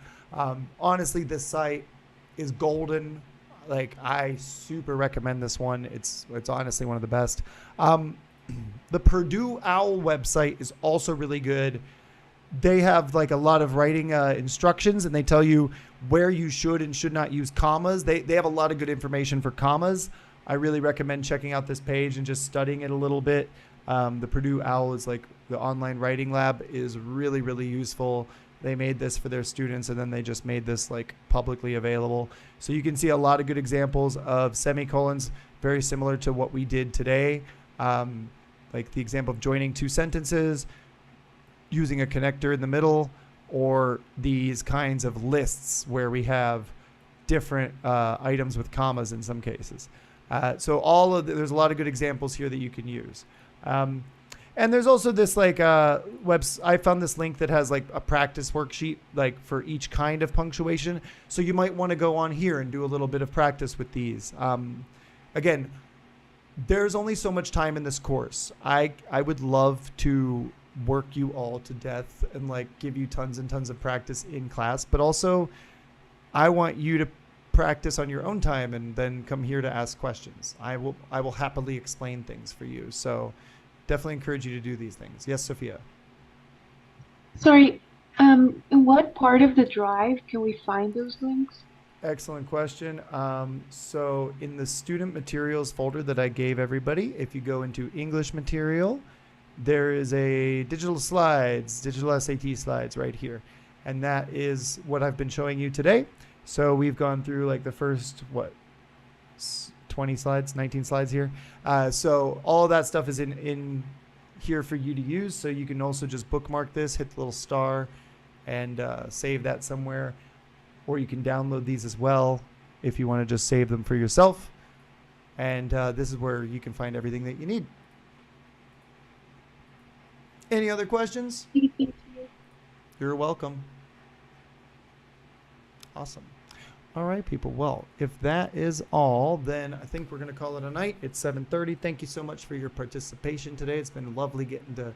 Honestly, this site is golden. Like I super recommend this one. It's honestly one of the best. The Purdue OWL website is also really good. They have like a lot of writing instructions, and they tell you where you should and should not use commas. They have a lot of good information for commas. I really recommend checking out this page and just studying it a little bit. The Purdue OWL is like the online writing lab is really, really useful. They made this for their students, and then they just made this like publicly available. So you can see a lot of good examples of semicolons, very similar to what we did today. Like the example of joining two sentences, using a connector in the middle, or these kinds of lists where we have different items with commas in some cases. So there's a lot of good examples here that you can use. And there's also this like I found this link that has like a practice worksheet like for each kind of punctuation. So you might want to go on here and do a little bit of practice with these. Again, there's only so much time in this course. I would love to work you all to death and like give you tons and tons of practice in class, but also I want you to practice on your own time and then come here to ask questions. I will happily explain things for you. So definitely encourage you to do these things. Yes, Sophia. Sorry, in what part of the drive can we find those links? Excellent question. So in the student materials folder that I gave everybody, if you go into English material, there is a digital SAT slides right here. And that is what I've been showing you today. So we've gone through like the first, 20 slides, 19 slides here. So all that stuff is in here for you to use. So you can also just bookmark this, hit the little star, and save that somewhere. Or you can download these as well if you want to just save them for yourself. And this is where you can find everything that you need. Any other questions? Thank you. You're welcome. Awesome. All right, people. Well, if that is all, then I think we're going to call it a night. It's 7:30. Thank you so much for your participation today. It's been lovely getting to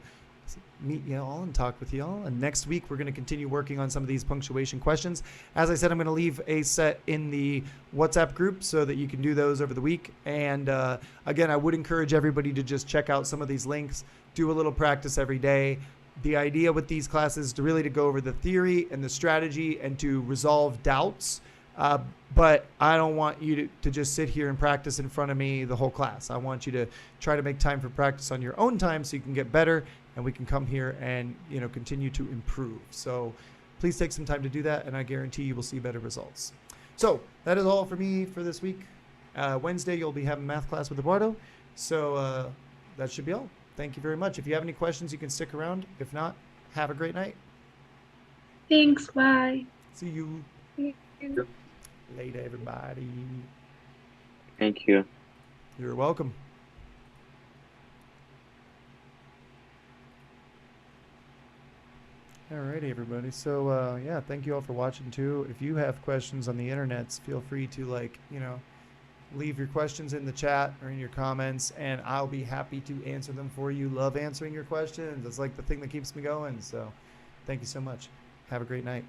meet you all and talk with you all. And next week, we're going to continue working on some of these punctuation questions. As I said, I'm going to leave a set in the WhatsApp group so that you can do those over the week. And again, I would encourage everybody to just check out some of these links, do a little practice every day. The idea with these classes is to really go over the theory and the strategy and to resolve doubts. But I don't want you to just sit here and practice in front of me the whole class. I want you to try to make time for practice on your own time so you can get better and we can come here and continue to improve. So please take some time to do that, and I guarantee you will see better results. So that is all for me for this week. Wednesday, you'll be having math class with Eduardo. So that should be all. Thank you very much. If you have any questions, you can stick around. If not, have a great night. Thanks, bye. See you later, everybody. Thank you. You're welcome. Alrighty, everybody. So yeah, thank you all for watching too. If you have questions on the internets, feel free to leave your questions in the chat or in your comments, and I'll be happy to answer them for you. Love answering your questions. It's like the thing that keeps me going. So thank you so much. Have a great night.